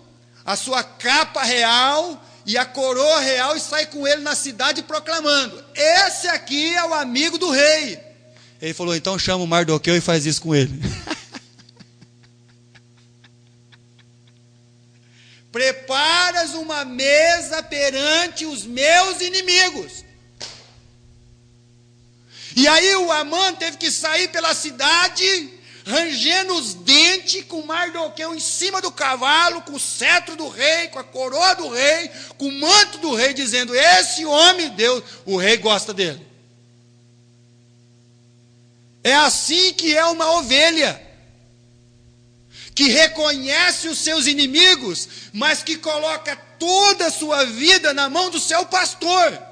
a sua capa real e a coroa real e sai com ele na cidade proclamando: esse aqui é o amigo do rei. Ele falou: então chama o Mardoqueu e faz isso com ele. Preparas uma mesa perante os meus inimigos. E aí o Amã teve que sair pela cidade, rangendo os dentes, com Mardoqueu em cima do cavalo, com o cetro do rei, com a coroa do rei, com o manto do rei, dizendo: esse homem, Deus, o rei gosta dele. É assim que é uma ovelha, que reconhece os seus inimigos, mas que coloca toda a sua vida na mão do seu pastor.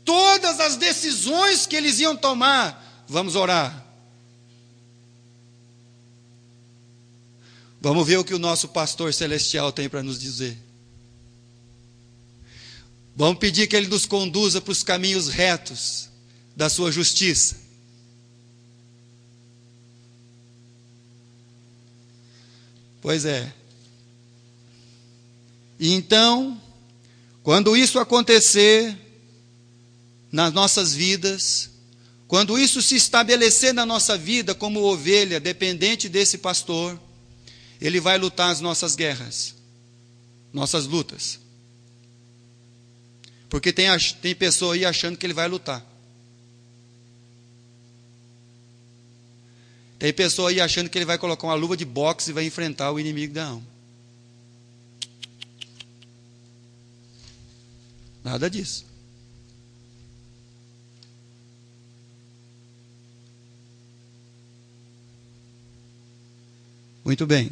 Todas as decisões que eles iam tomar, vamos orar. Vamos ver o que o nosso pastor celestial tem para nos dizer. Vamos pedir que ele nos conduza para os caminhos retos da sua justiça. Pois é. E então, quando isso acontecer nas nossas vidas, quando isso se estabelecer na nossa vida como ovelha dependente desse pastor, ele vai lutar as nossas guerras, nossas lutas. Porque tem pessoa aí achando que ele vai lutar. Tem pessoa aí achando que ele vai colocar uma luva de boxe e vai enfrentar o inimigo da alma. Nada disso. Muito bem.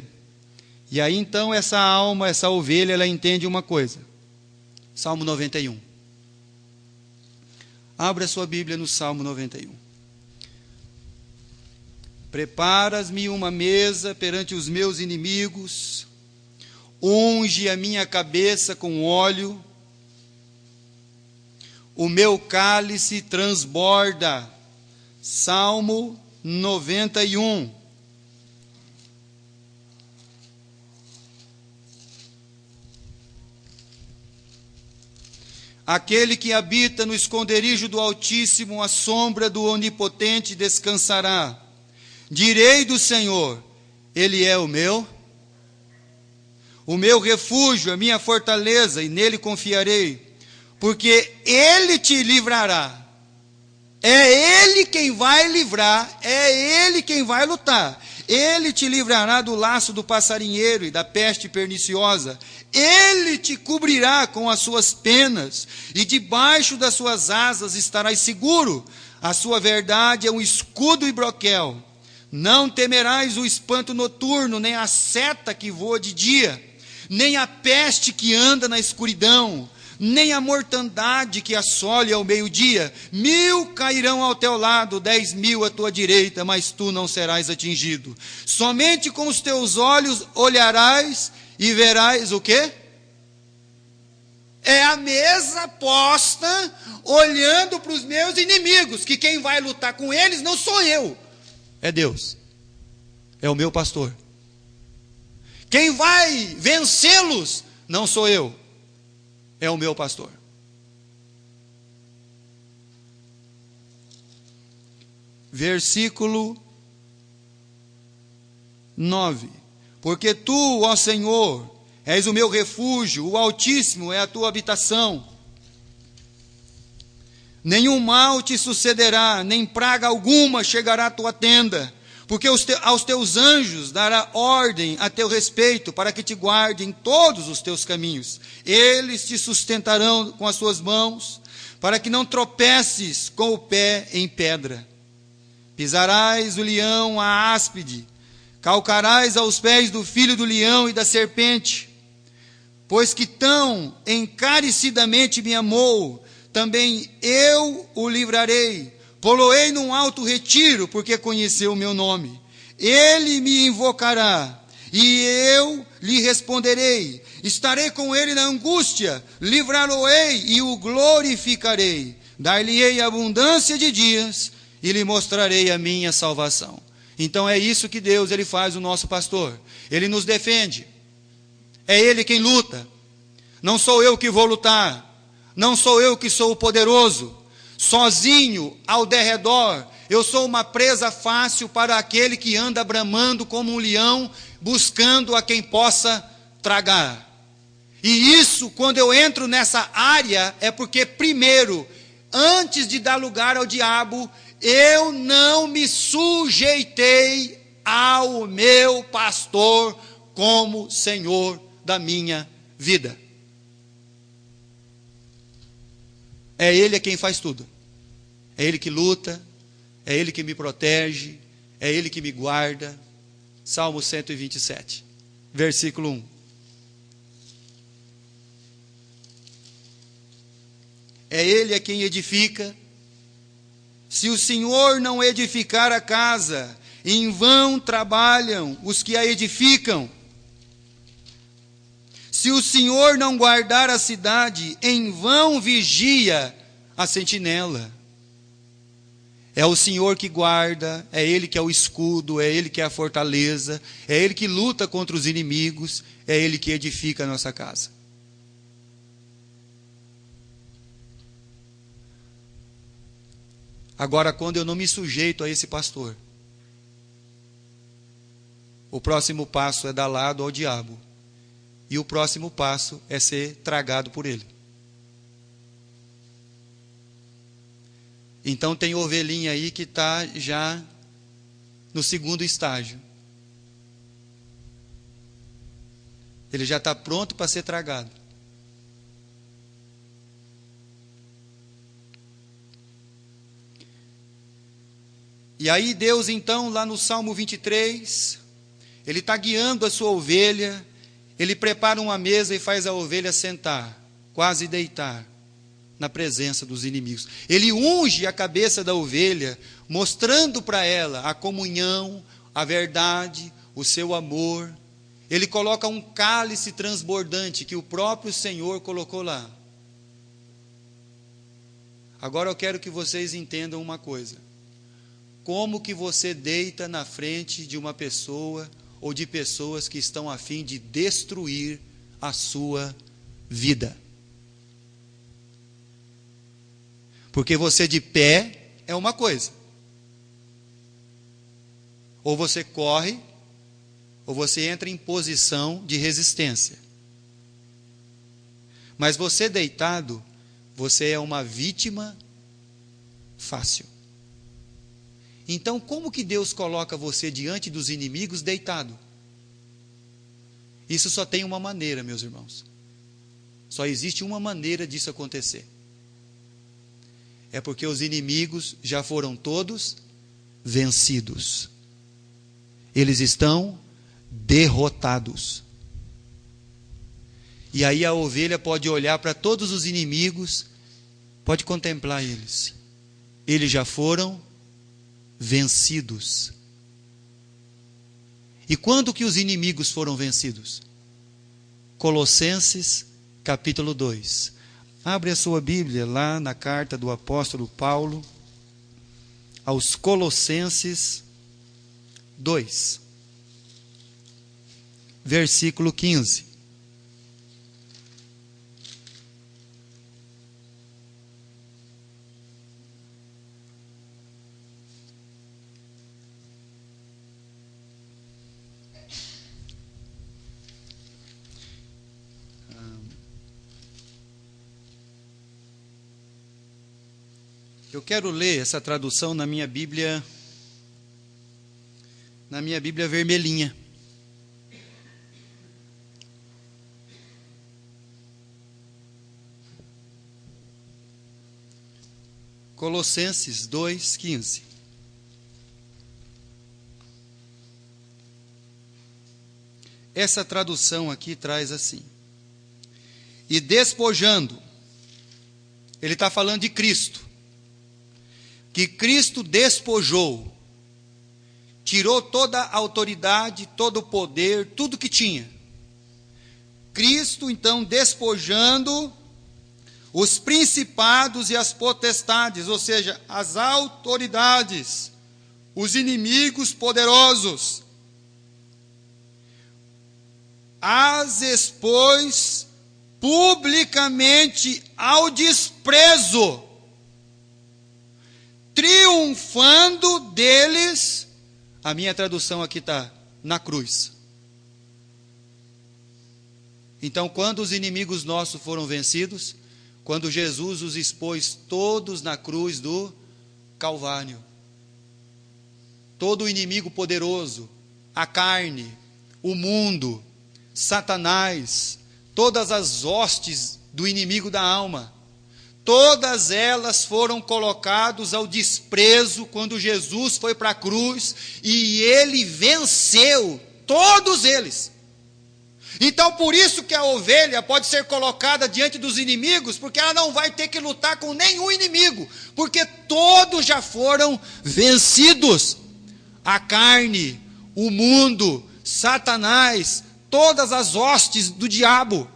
E aí então essa alma, essa ovelha, ela entende uma coisa. Salmo 91. Abra sua Bíblia no Salmo 91. Preparas-me uma mesa perante os meus inimigos, unge a minha cabeça com óleo, o meu cálice transborda. Salmo 91. Aquele que habita no esconderijo do Altíssimo, à sombra do Onipotente descansará. Direi do Senhor: Ele é o meu refúgio, a minha fortaleza, e nele confiarei, porque Ele te livrará. É Ele quem vai livrar, é Ele quem vai lutar. Ele te livrará do laço do passarinheiro e da peste perniciosa. Ele te cobrirá com as suas penas, e debaixo das suas asas estarás seguro. A sua verdade é um escudo e broquel. Não temerás o espanto noturno, nem a seta que voa de dia, nem a peste que anda na escuridão, nem a mortandade que assole ao meio-dia. 1000 cairão ao teu lado, 10.000 à tua direita, mas tu não serás atingido. Somente com os teus olhos olharás e verás o quê? É a mesa posta, olhando para os meus inimigos, que quem vai lutar com eles não sou eu, é Deus, é o meu pastor. Quem vai vencê-los não sou eu, é o meu pastor. Versículo 9. Porque tu, ó Senhor, és o meu refúgio, o Altíssimo é a tua habitação. Nenhum mal te sucederá, nem praga alguma chegará à tua tenda, porque aos teus anjos dará ordem a teu respeito, para que te guardem todos os teus caminhos. Eles te sustentarão com as suas mãos, para que não tropeces com o pé em pedra. Pisarás o leão, a áspide, calcarás aos pés do filho do leão e da serpente. Pois que tão encarecidamente me amou, também eu o livrarei. Poloei num alto retiro, porque conheceu o meu nome. Ele me invocará, e eu lhe responderei. Estarei com ele na angústia, livrá-lo-ei e o glorificarei. Dar-lhe-ei abundância de dias, e lhe mostrarei a minha salvação. Então é isso que Deus ele faz, o nosso pastor. Ele nos defende. É Ele quem luta. Não sou eu que vou lutar. Não sou eu que sou o poderoso. Sozinho, ao derredor, eu sou uma presa fácil para aquele que anda bramando como um leão, buscando a quem possa tragar. E isso, quando eu entro nessa área, é porque primeiro, antes de dar lugar ao diabo, eu não me sujeitei ao meu pastor como Senhor da minha vida. É Ele quem faz tudo. É Ele que luta, é Ele que me protege, é Ele que me guarda. Salmo 127, versículo 1. É Ele quem edifica. Se o Senhor não edificar a casa, em vão trabalham os que a edificam. Se o Senhor não guardar a cidade, em vão vigia a sentinela. É o Senhor que guarda, é Ele que é o escudo, é Ele que é a fortaleza, é Ele que luta contra os inimigos, é Ele que edifica a nossa casa. Agora, quando eu não me sujeito a esse pastor, o próximo passo é dar lado ao diabo. E o próximo passo é ser tragado por ele. Então tem ovelhinha aí que está já no segundo estágio. Ele já está pronto para ser tragado. E aí Deus então, lá no Salmo 23, Ele está guiando a sua ovelha. Ele prepara uma mesa e faz a ovelha sentar, quase deitar, na presença dos inimigos. Ele unge a cabeça da ovelha, mostrando para ela a comunhão, a verdade, o seu amor. Ele coloca um cálice transbordante que o próprio Senhor colocou lá. Agora eu quero que vocês entendam uma coisa. Como que você deita na frente de uma pessoa ou de pessoas que estão a fim de destruir a sua vida? Porque você de pé é uma coisa. Ou você corre, ou você entra em posição de resistência. Mas você deitado, você é uma vítima fácil. Então, como que Deus coloca você diante dos inimigos deitado? Isso só tem uma maneira, meus irmãos. Só existe uma maneira disso acontecer. É porque os inimigos já foram todos vencidos. Eles estão derrotados. E aí a ovelha pode olhar para todos os inimigos, pode contemplar eles. Eles já foram vencidos. E quando que os inimigos foram vencidos? Colossenses capítulo 2. Abre a sua Bíblia lá na carta do apóstolo Paulo aos Colossenses 2, versículo 15. Eu quero ler essa tradução na minha Bíblia vermelhinha. Colossenses 2:15. Essa tradução aqui traz assim: e despojando, ele está falando de Cristo, que Cristo despojou, tirou toda a autoridade, todo o poder, tudo que tinha. Cristo, então, despojando os principados e as potestades, ou seja, as autoridades, os inimigos poderosos, as expôs publicamente ao desprezo, triunfando deles. A minha tradução aqui está na cruz. Então, quando os inimigos nossos foram vencidos, quando Jesus os expôs todos na cruz do Calvário, todo o inimigo poderoso, a carne, o mundo, Satanás, todas as hostes do inimigo da alma, todas elas foram colocadas ao desprezo quando Jesus foi para a cruz e ele venceu todos eles. Então, por isso que a ovelha pode ser colocada diante dos inimigos, porque ela não vai ter que lutar com nenhum inimigo, porque todos já foram vencidos. A carne, o mundo, Satanás, todas as hostes do diabo.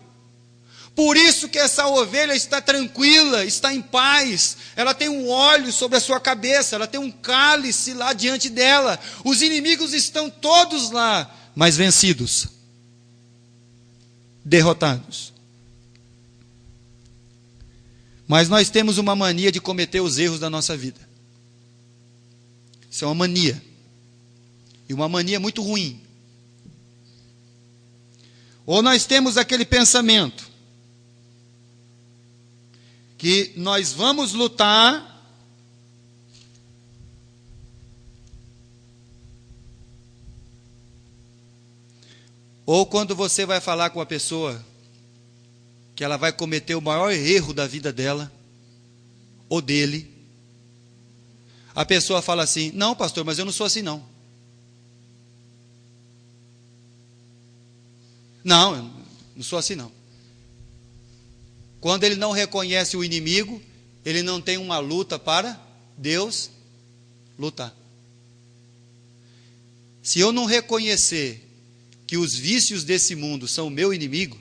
Por isso que essa ovelha está tranquila, está em paz, ela tem um óleo sobre a sua cabeça, ela tem um cálice lá diante dela, os inimigos estão todos lá, mas vencidos, derrotados. Mas nós temos uma mania de cometer os erros da nossa vida. Isso é uma mania, e uma mania muito ruim. Ou nós temos aquele pensamento que nós vamos lutar ou quando você vai falar com a pessoa que ela vai cometer o maior erro da vida dela ou dele, a pessoa fala assim: não, pastor, mas eu não sou assim não. Não, eu não sou assim não. Quando ele não reconhece o inimigo, ele não tem uma luta para Deus lutar. Se eu não reconhecer que os vícios desse mundo são o meu inimigo,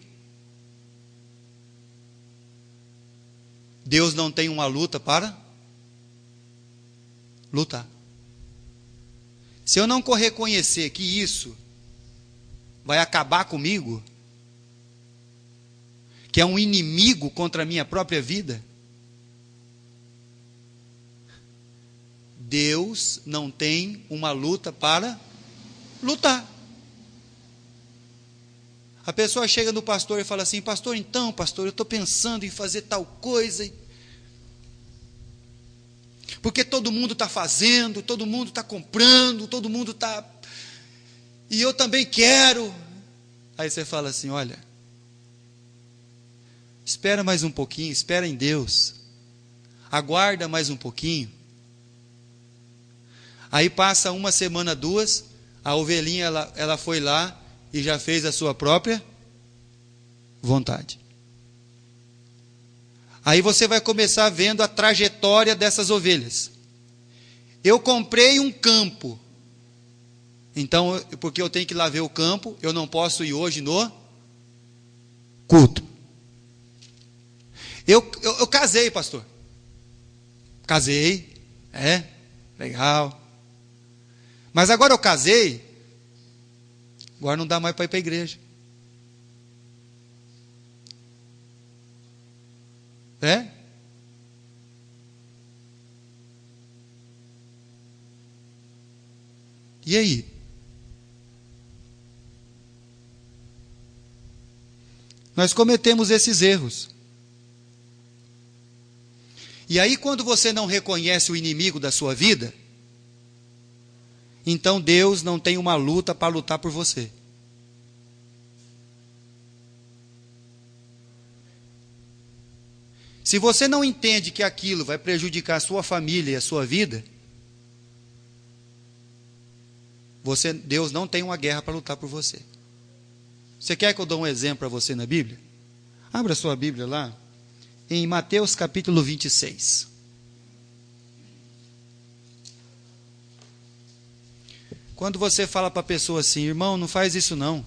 Deus não tem uma luta para lutar. Se eu não reconhecer que isso vai acabar comigo, que é um inimigo contra a minha própria vida, Deus não tem uma luta para lutar. A pessoa chega no pastor e fala assim: pastor, então, pastor, eu estou pensando em fazer tal coisa, porque todo mundo está fazendo, todo mundo está comprando, todo mundo está, e eu também quero. Aí você fala assim: olha, espera mais um pouquinho, espera em Deus, aguarda mais um pouquinho. Aí passa uma semana, duas, a ovelhinha ela foi lá e já fez a sua própria vontade. Aí você vai começar vendo a trajetória dessas ovelhas. Eu comprei um campo. Então, porque eu tenho que ir lá ver o campo, eu não posso ir hoje no culto. Eu casei, pastor. Casei. Legal. Mas agora eu casei, agora não dá mais para ir para a igreja. E aí? Nós cometemos esses erros. E aí, quando você não reconhece o inimigo da sua vida, então Deus não tem uma luta para lutar por você. Se você não entende que aquilo vai prejudicar a sua família e a sua vida, Deus não tem uma guerra para lutar por você. Você quer que eu dê um exemplo para você na Bíblia? Abra sua Bíblia lá, em Mateus capítulo 26. Quando você fala para a pessoa assim, irmão, não faz isso não.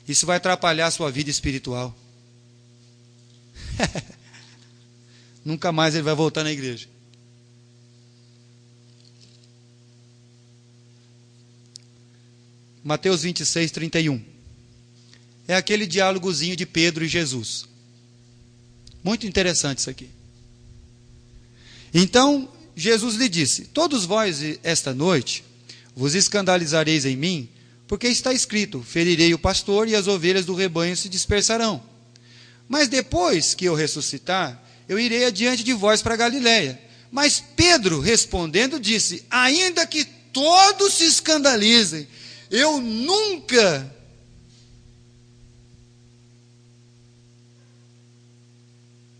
Isso vai atrapalhar a sua vida espiritual. Nunca mais ele vai voltar na igreja. Mateus 26, 31. É aquele diálogozinho de Pedro e Jesus. Muito interessante isso aqui. Então, Jesus lhe disse: todos vós esta noite vos escandalizareis em mim, porque está escrito: ferirei o pastor e as ovelhas do rebanho se dispersarão. Mas depois que eu ressuscitar, eu irei adiante de vós para Galiléia. Mas Pedro, respondendo, disse: ainda que todos se escandalizem, eu nunca...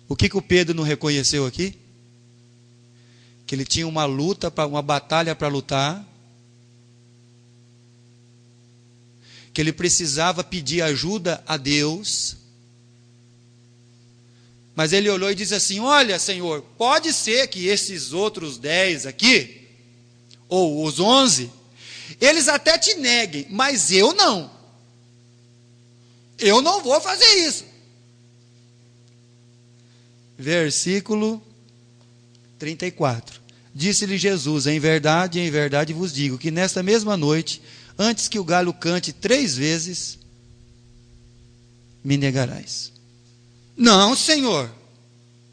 O que o Pedro não reconheceu aqui? Que ele tinha uma luta, uma batalha para lutar, que ele precisava pedir ajuda a Deus. Mas ele olhou e disse assim: olha, Senhor, pode ser que esses outros 10 aqui, ou os 11, eles até te neguem, mas eu não. Eu não vou fazer isso. Versículo 34. Disse-lhe Jesus: em verdade vos digo, que nesta mesma noite, antes que o galo cante 3 vezes, me negarás. Não, Senhor,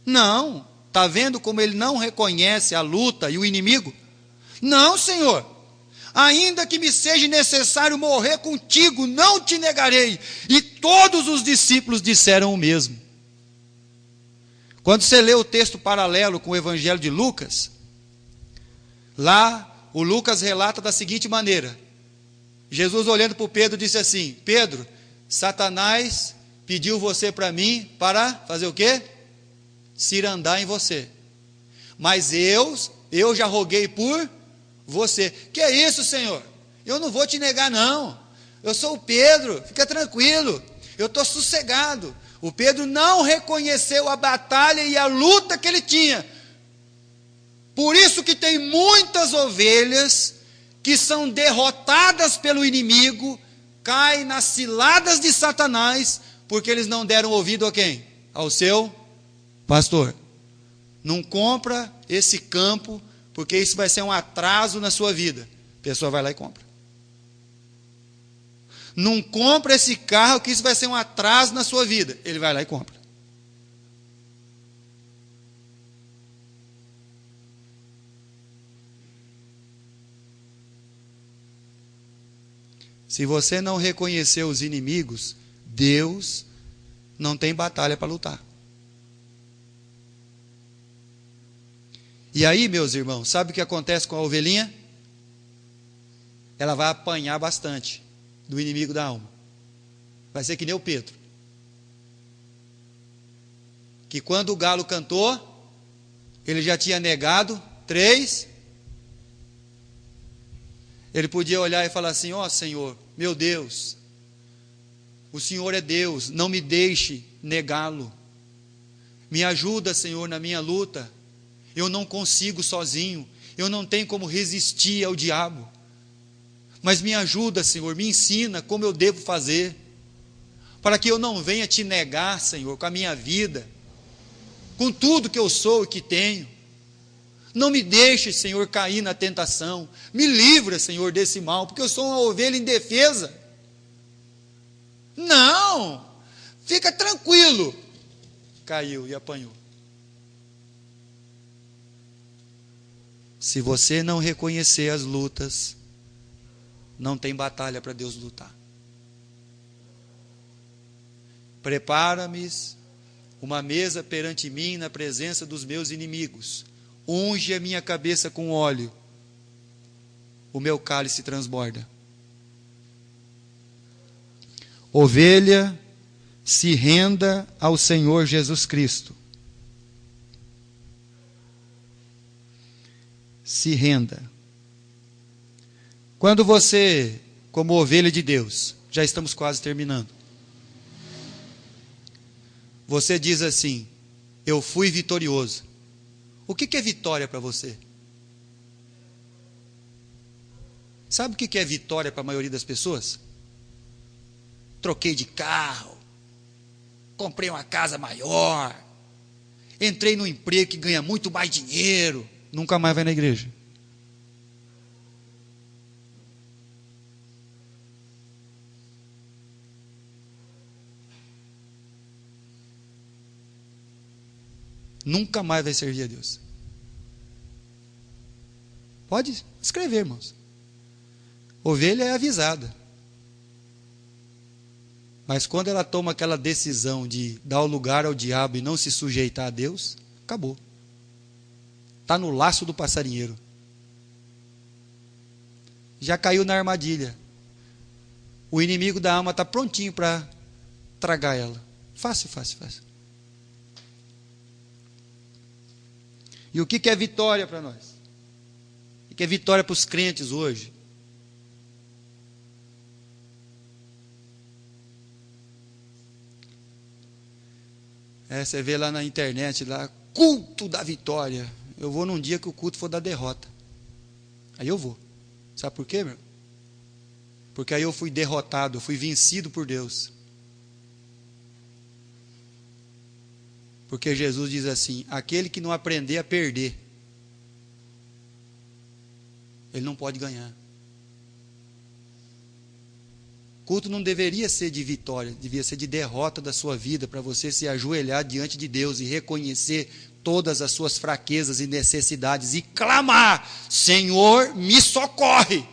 não. Está vendo como ele não reconhece a luta e o inimigo? Não, Senhor, ainda que me seja necessário morrer contigo, não te negarei. E todos os discípulos disseram o mesmo. Quando você lê o texto paralelo com o Evangelho de Lucas, lá o Lucas relata da seguinte maneira: Jesus, olhando para o Pedro, disse assim: Pedro, Satanás pediu você para mim para fazer o quê? Cirandar em você. Mas eu já roguei por você. Que é isso, Senhor? Eu não vou te negar, não. Eu sou o Pedro, fica tranquilo. Eu estou sossegado. O Pedro não reconheceu a batalha e a luta que ele tinha. Por isso que tem muitas ovelhas que são derrotadas pelo inimigo, caem nas ciladas de Satanás, porque eles não deram ouvido a quem? Ao seu pastor. Não compra esse campo, porque isso vai ser um atraso na sua vida. A pessoa vai lá e compra. Não compra esse carro, que isso vai ser um atraso na sua vida. Ele vai lá e compra. Se você não reconhecer os inimigos, Deus não tem batalha para lutar. E aí, meus irmãos, sabe o que acontece com a ovelhinha? Ela vai apanhar bastante do inimigo da alma. Vai ser que nem o Pedro, que quando o galo cantou, ele já tinha negado 3. Ele podia olhar e falar assim: ó Senhor, meu Deus, O Senhor é Deus, não me deixe negá-lo. Me ajuda, Senhor, na minha luta. Eu não consigo sozinho, eu não tenho como resistir ao diabo. Mas me ajuda, Senhor, me ensina como eu devo fazer, para que eu não venha te negar, Senhor, com a minha vida, com tudo que eu sou e que tenho. Não me deixe, Senhor, cair na tentação. Me livra, Senhor, desse mal, porque eu sou uma ovelha indefesa. Não, fica tranquilo. Caiu e apanhou. Se você não reconhecer as lutas, não tem batalha para Deus lutar. Prepara-me uma mesa perante mim na presença dos meus inimigos. Unge a minha cabeça com óleo. O meu cálice transborda. Ovelha, se renda ao Senhor Jesus Cristo. Se renda. Quando você, como ovelha de Deus, já estamos quase terminando, você diz assim: eu fui vitorioso. O que é vitória para você? Sabe o que é vitória para a maioria das pessoas? Troquei de carro, comprei uma casa maior, entrei num emprego que ganha muito mais dinheiro. Nunca mais vai na igreja. Nunca mais vai servir a Deus. Pode escrever, irmãos. Ovelha é avisada. Mas quando ela toma aquela decisão de dar o lugar ao diabo e não se sujeitar a Deus, acabou. Está no laço do passarinheiro. Já caiu na armadilha. O inimigo da alma está prontinho para tragar ela. Fácil, fácil, fácil. E o que é vitória para nós? O que é vitória para os crentes hoje? Você vê lá na internet, lá, culto da vitória. Eu vou num dia que o culto for da derrota. Aí eu vou. Sabe por quê, meu? Porque aí eu fui derrotado, eu fui vencido por Deus. Porque Jesus diz assim: aquele que não aprender a perder, ele não pode ganhar. Culto não deveria ser de vitória, devia ser de derrota da sua vida, para você se ajoelhar diante de Deus e reconhecer todas as suas fraquezas e necessidades e clamar: Senhor, me socorre,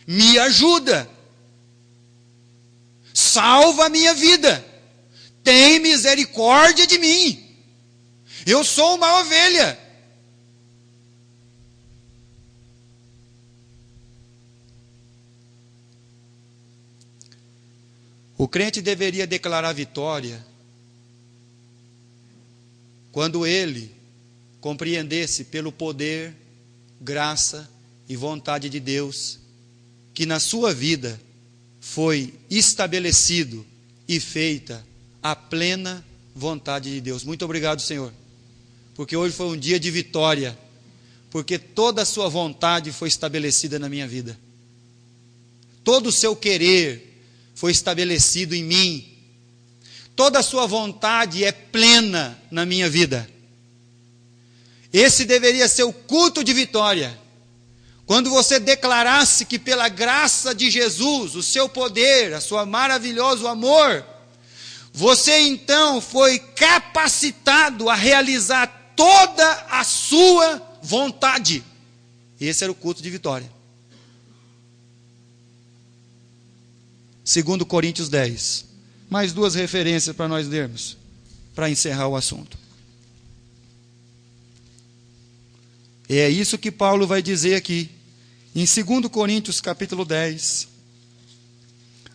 me ajuda, salva a minha vida, tem misericórdia de mim, eu sou uma ovelha. O crente deveria declarar vitória quando ele compreendesse pelo poder, graça e vontade de Deus que na sua vida foi estabelecido e feita a plena vontade de Deus. Muito obrigado, Senhor, porque hoje foi um dia de vitória, porque toda a sua vontade foi estabelecida na minha vida. Todo o seu querer foi estabelecido em mim. Toda a sua vontade é plena na minha vida. Esse deveria ser o culto de vitória. Quando você declarasse que pela graça de Jesus, o seu poder, a sua maravilhoso amor, você então foi capacitado a realizar toda a sua vontade. Esse era o culto de vitória. 2 Coríntios 10. Mais duas referências para nós lermos, para encerrar o assunto. É isso que Paulo vai dizer aqui, em 2 Coríntios capítulo 10,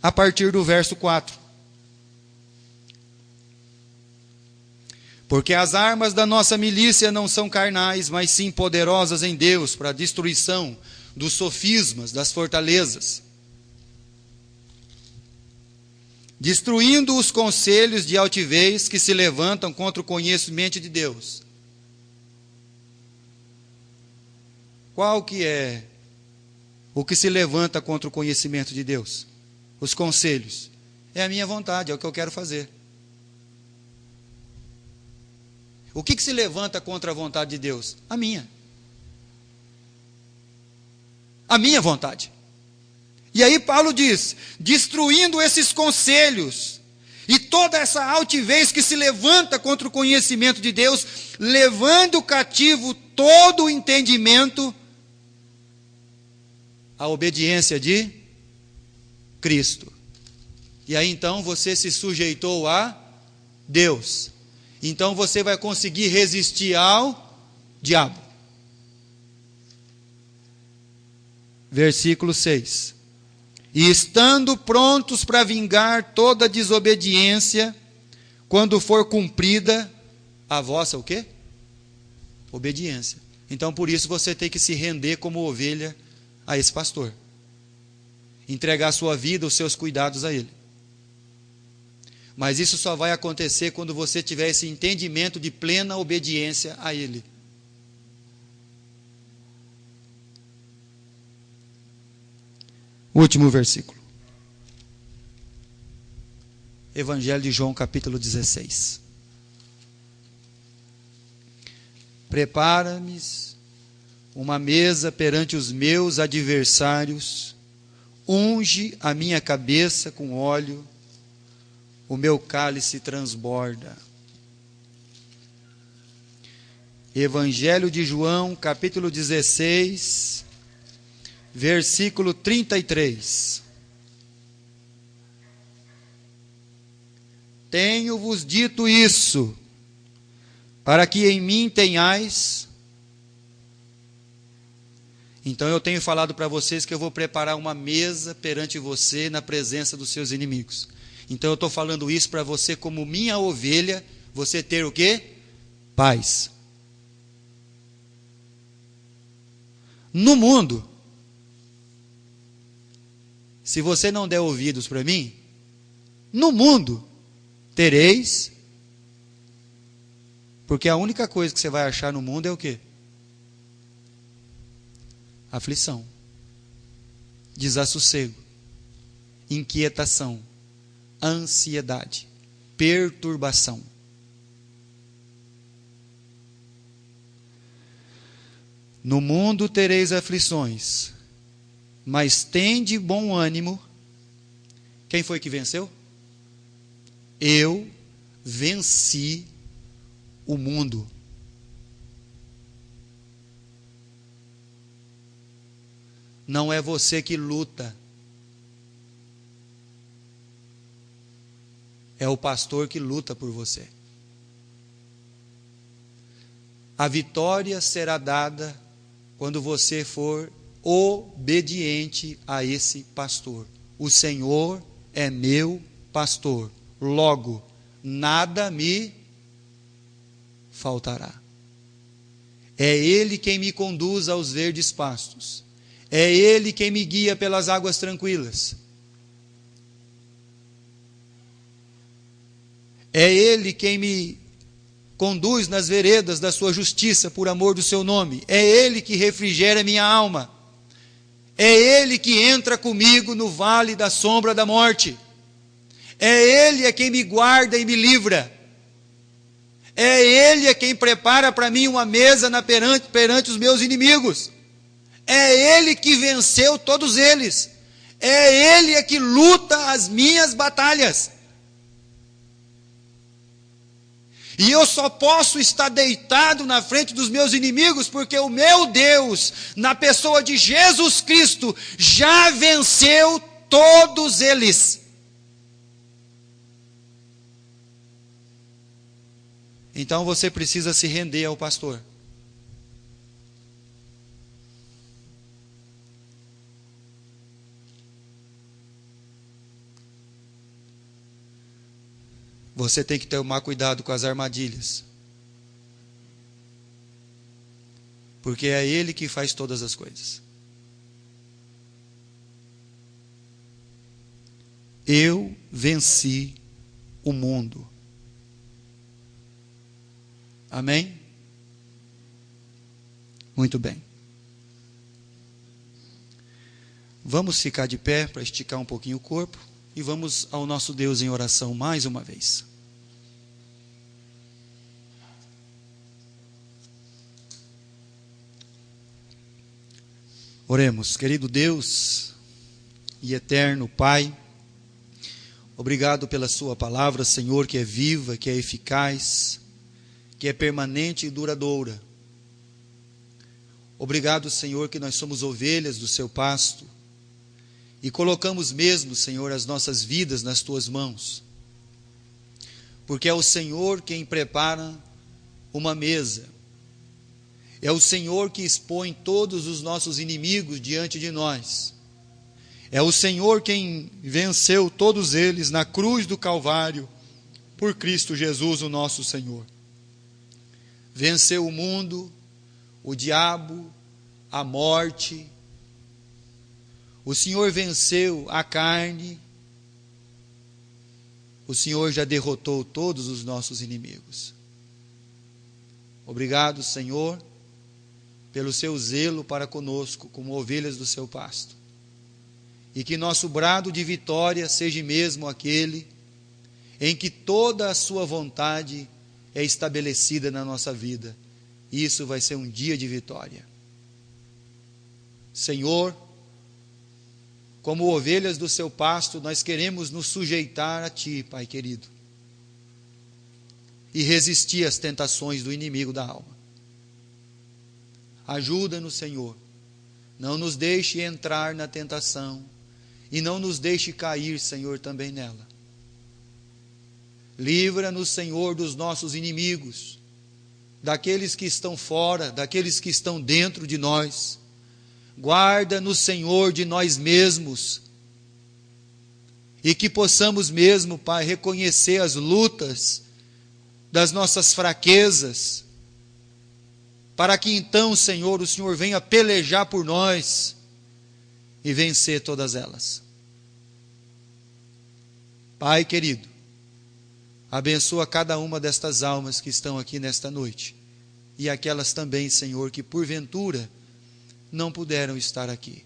a partir do verso 4. Porque as armas da nossa milícia não são carnais, mas sim poderosas em Deus, para a destruição dos sofismas, das fortalezas. destruindo os conselhos de altivez que se levantam contra o conhecimento de Deus. Qual que é o que se levanta contra o conhecimento de Deus? Os conselhos. É a minha vontade, é o que eu quero fazer. O que se levanta contra a vontade de Deus? A minha. A minha vontade. E aí Paulo diz, destruindo esses conselhos e toda essa altivez que se levanta contra o conhecimento de Deus, levando cativo todo o entendimento à obediência de Cristo. E aí então você se sujeitou a Deus. Então você vai conseguir resistir ao diabo. Versículo 6. E estando prontos para vingar toda desobediência, quando for cumprida a vossa o quê? Obediência. Então por isso você tem que se render como ovelha a esse pastor. Entregar a sua vida, os seus cuidados a ele. Mas isso só vai acontecer quando você tiver esse entendimento de plena obediência a ele. Último versículo. Evangelho de João, capítulo 16. Prepara-me uma mesa perante os meus adversários, unge a minha cabeça com óleo, o meu cálice transborda. Evangelho de João, capítulo 16, versículo 33. Tenho-vos dito isso, para que em mim tenhais. Então eu tenho falado para vocês que eu vou preparar uma mesa perante você na presença dos seus inimigos. Então eu estou falando isso para você como minha ovelha, você ter o quê? Paz. No mundo, se você não der ouvidos para mim, no mundo tereis, porque a única coisa que você vai achar no mundo é o quê? Aflição, desassossego, inquietação, ansiedade, perturbação. No mundo tereis aflições, mas tende bom ânimo. Quem foi que venceu? Eu venci o mundo. Não é você que luta. É o pastor que luta por você. A vitória será dada quando você for obediente a esse pastor. O Senhor é meu pastor. Logo, nada me faltará. É Ele quem me conduz aos verdes pastos. É Ele quem me guia pelas águas tranquilas. É Ele quem me conduz nas veredas da sua justiça por amor do seu nome. É Ele que refrigera minha alma. É Ele que entra comigo no vale da sombra da morte. É Ele quem me guarda e me livra. É Ele quem prepara para mim uma mesa perante os meus inimigos. É Ele que venceu todos eles. É Ele que luta as minhas batalhas. E eu só posso estar deitado na frente dos meus inimigos porque o meu Deus, na pessoa de Jesus Cristo, já venceu todos eles. Então você precisa se render ao pastor. Você tem que tomar cuidado com as armadilhas. Porque é Ele que faz todas as coisas. Eu venci o mundo. Amém? Muito bem. Vamos ficar de pé para esticar um pouquinho o corpo e vamos ao nosso Deus em oração mais uma vez. Oremos. Querido Deus e eterno Pai, obrigado pela sua palavra, Senhor, que é viva, que é eficaz, que é permanente e duradoura. Obrigado, Senhor, que nós somos ovelhas do seu pasto e colocamos mesmo, Senhor, as nossas vidas nas tuas mãos, porque é o Senhor quem prepara uma mesa, é o Senhor que expõe todos os nossos inimigos diante de nós, é o Senhor quem venceu todos eles na cruz do Calvário, por Cristo Jesus, o nosso Senhor. Venceu o mundo, o diabo, a morte. O Senhor venceu a carne. O Senhor já derrotou todos os nossos inimigos. Obrigado, Senhor, pelo seu zelo para conosco, como ovelhas do seu pasto. E que nosso brado de vitória seja mesmo aquele em que toda a sua vontade é estabelecida na nossa vida. Isso vai ser um dia de vitória. Senhor, como ovelhas do seu pasto, nós queremos nos sujeitar a Ti, Pai querido, e resistir às tentações do inimigo da alma. Ajuda-nos, Senhor, não nos deixe entrar na tentação e não nos deixe cair, Senhor, também nela. Livra-nos, Senhor, dos nossos inimigos, daqueles que estão fora, daqueles que estão dentro de nós. Guarda-nos, Senhor, de nós mesmos, e que possamos mesmo, Pai, reconhecer as lutas das nossas fraquezas, para que então, Senhor, o Senhor venha pelejar por nós e vencer todas elas. Pai querido, abençoa cada uma destas almas que estão aqui nesta noite, e aquelas também, Senhor, que porventura não puderam estar aqui.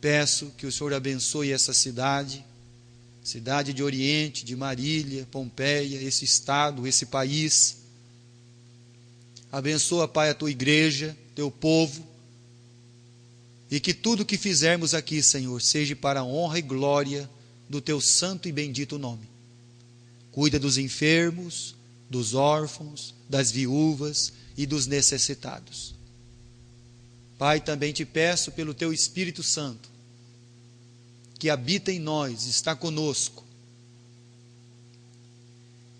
Peço que o Senhor abençoe essa cidade de Oriente, de Marília, Pompeia, esse estado, esse país. Abençoa, Pai, a tua igreja, teu povo, e que tudo que fizermos aqui, Senhor, seja para a honra e glória do teu santo e bendito nome. Cuida dos enfermos, dos órfãos, das viúvas e dos necessitados. Pai, também te peço pelo teu Espírito Santo, que habita em nós, está conosco,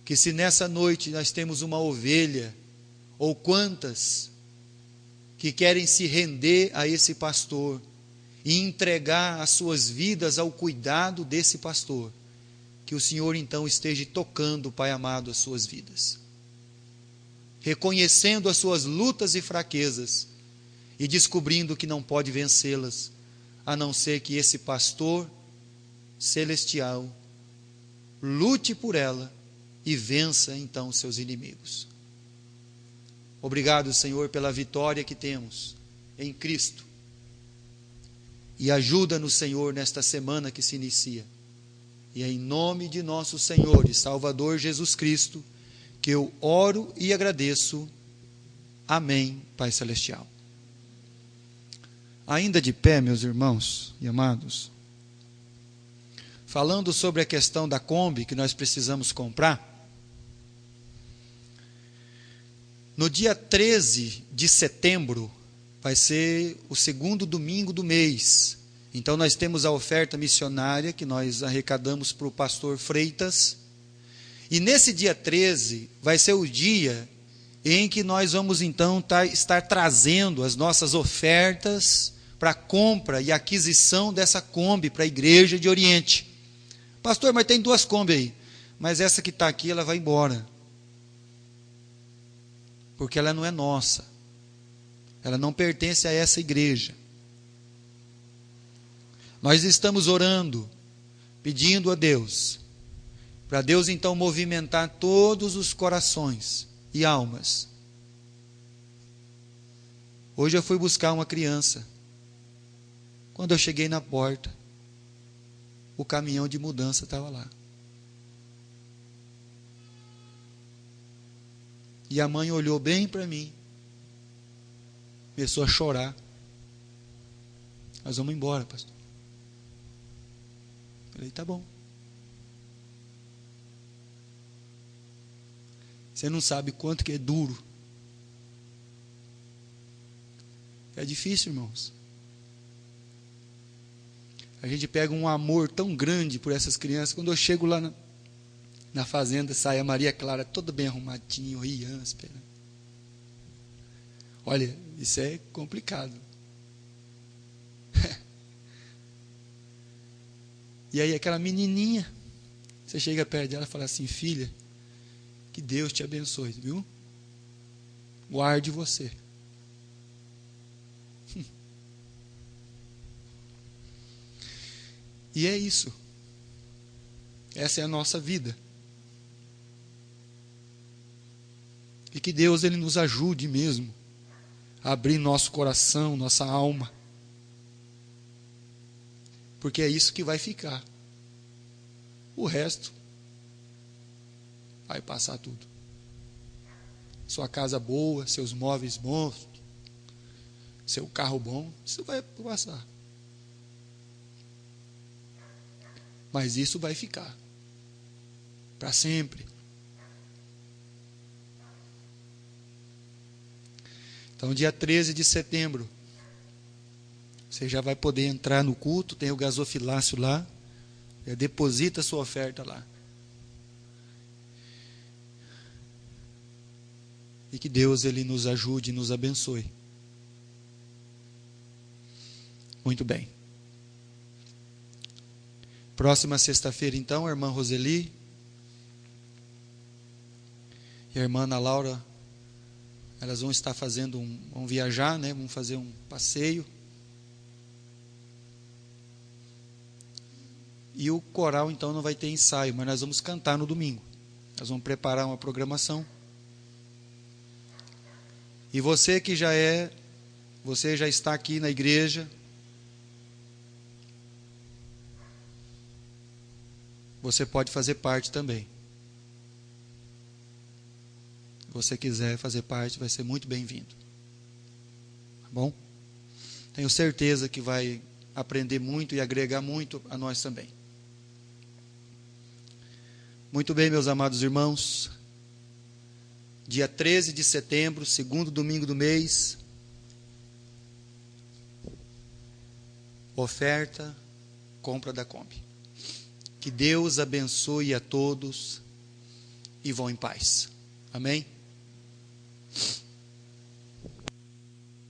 que se nessa noite nós temos uma ovelha, ou quantas, que querem se render a esse pastor, e entregar as suas vidas ao cuidado desse pastor, que o Senhor então esteja tocando, Pai amado, as suas vidas, reconhecendo as suas lutas e fraquezas, e descobrindo que não pode vencê-las, a não ser que esse pastor celestial lute por ela e vença então seus inimigos. Obrigado, Senhor, pela vitória que temos em Cristo, e ajuda-nos, Senhor, nesta semana que se inicia, e é em nome de nosso Senhor e Salvador Jesus Cristo que eu oro e agradeço. Amém, Pai Celestial. Ainda de pé, meus irmãos e amados, falando sobre a questão da Kombi que nós precisamos comprar, no dia 13 de setembro, vai ser o segundo domingo do mês. Então nós temos a oferta missionária que nós arrecadamos para o pastor Freitas. E nesse dia 13 vai ser o dia em que nós vamos então estar trazendo as nossas ofertas para a compra e aquisição dessa Kombi para a igreja de Oriente. Pastor, mas tem 2 Kombi aí. Mas essa que está aqui, ela vai embora. Porque ela não é nossa. Ela não pertence a essa igreja. Nós estamos orando pedindo a Deus, para Deus então movimentar todos os corações e almas. Hoje eu fui buscar uma criança. Quando eu cheguei na porta, o caminhão de mudança estava lá. E a mãe olhou bem para mim, começou a chorar. Nós vamos embora, pastor. Falei, tá bom. Você não sabe quanto que é duro. É difícil, irmãos. A gente pega um amor tão grande por essas crianças. Quando eu chego lá na fazenda, sai a Maria Clara toda bem arrumadinha, o Rian esperando. Olha, isso é complicado. E aí aquela menininha, você chega perto dela e fala assim, filha, que Deus te abençoe, viu? Guarde você. E é isso. Essa é a nossa vida. E que Deus ele nos ajude mesmo a abrir nosso coração, nossa alma. Porque é isso que vai ficar. O resto vai passar tudo. Sua casa boa, seus móveis bons, seu carro bom, isso vai passar. Mas isso vai ficar para sempre. Então, dia 13 de setembro, você já vai poder entrar no culto, tem o gasofilácio lá, deposita a sua oferta lá. E que Deus ele nos ajude e nos abençoe. Muito bem. Próxima sexta-feira, então, a irmã Roseli e a irmã Ana Laura, elas vão estar fazendo vão viajar, né? Vão fazer um passeio. E o coral, então, não vai ter ensaio, mas nós vamos cantar no domingo. Nós vamos preparar uma programação. E você que você já está aqui na igreja, você pode fazer parte também. Se você quiser fazer parte, vai ser muito bem-vindo. Tá bom? Tenho certeza que vai aprender muito e agregar muito a nós também. Muito bem, meus amados irmãos. Dia 13 de setembro, segundo domingo do mês. Oferta, compra da Kombi. Que Deus abençoe a todos e vão em paz. Amém?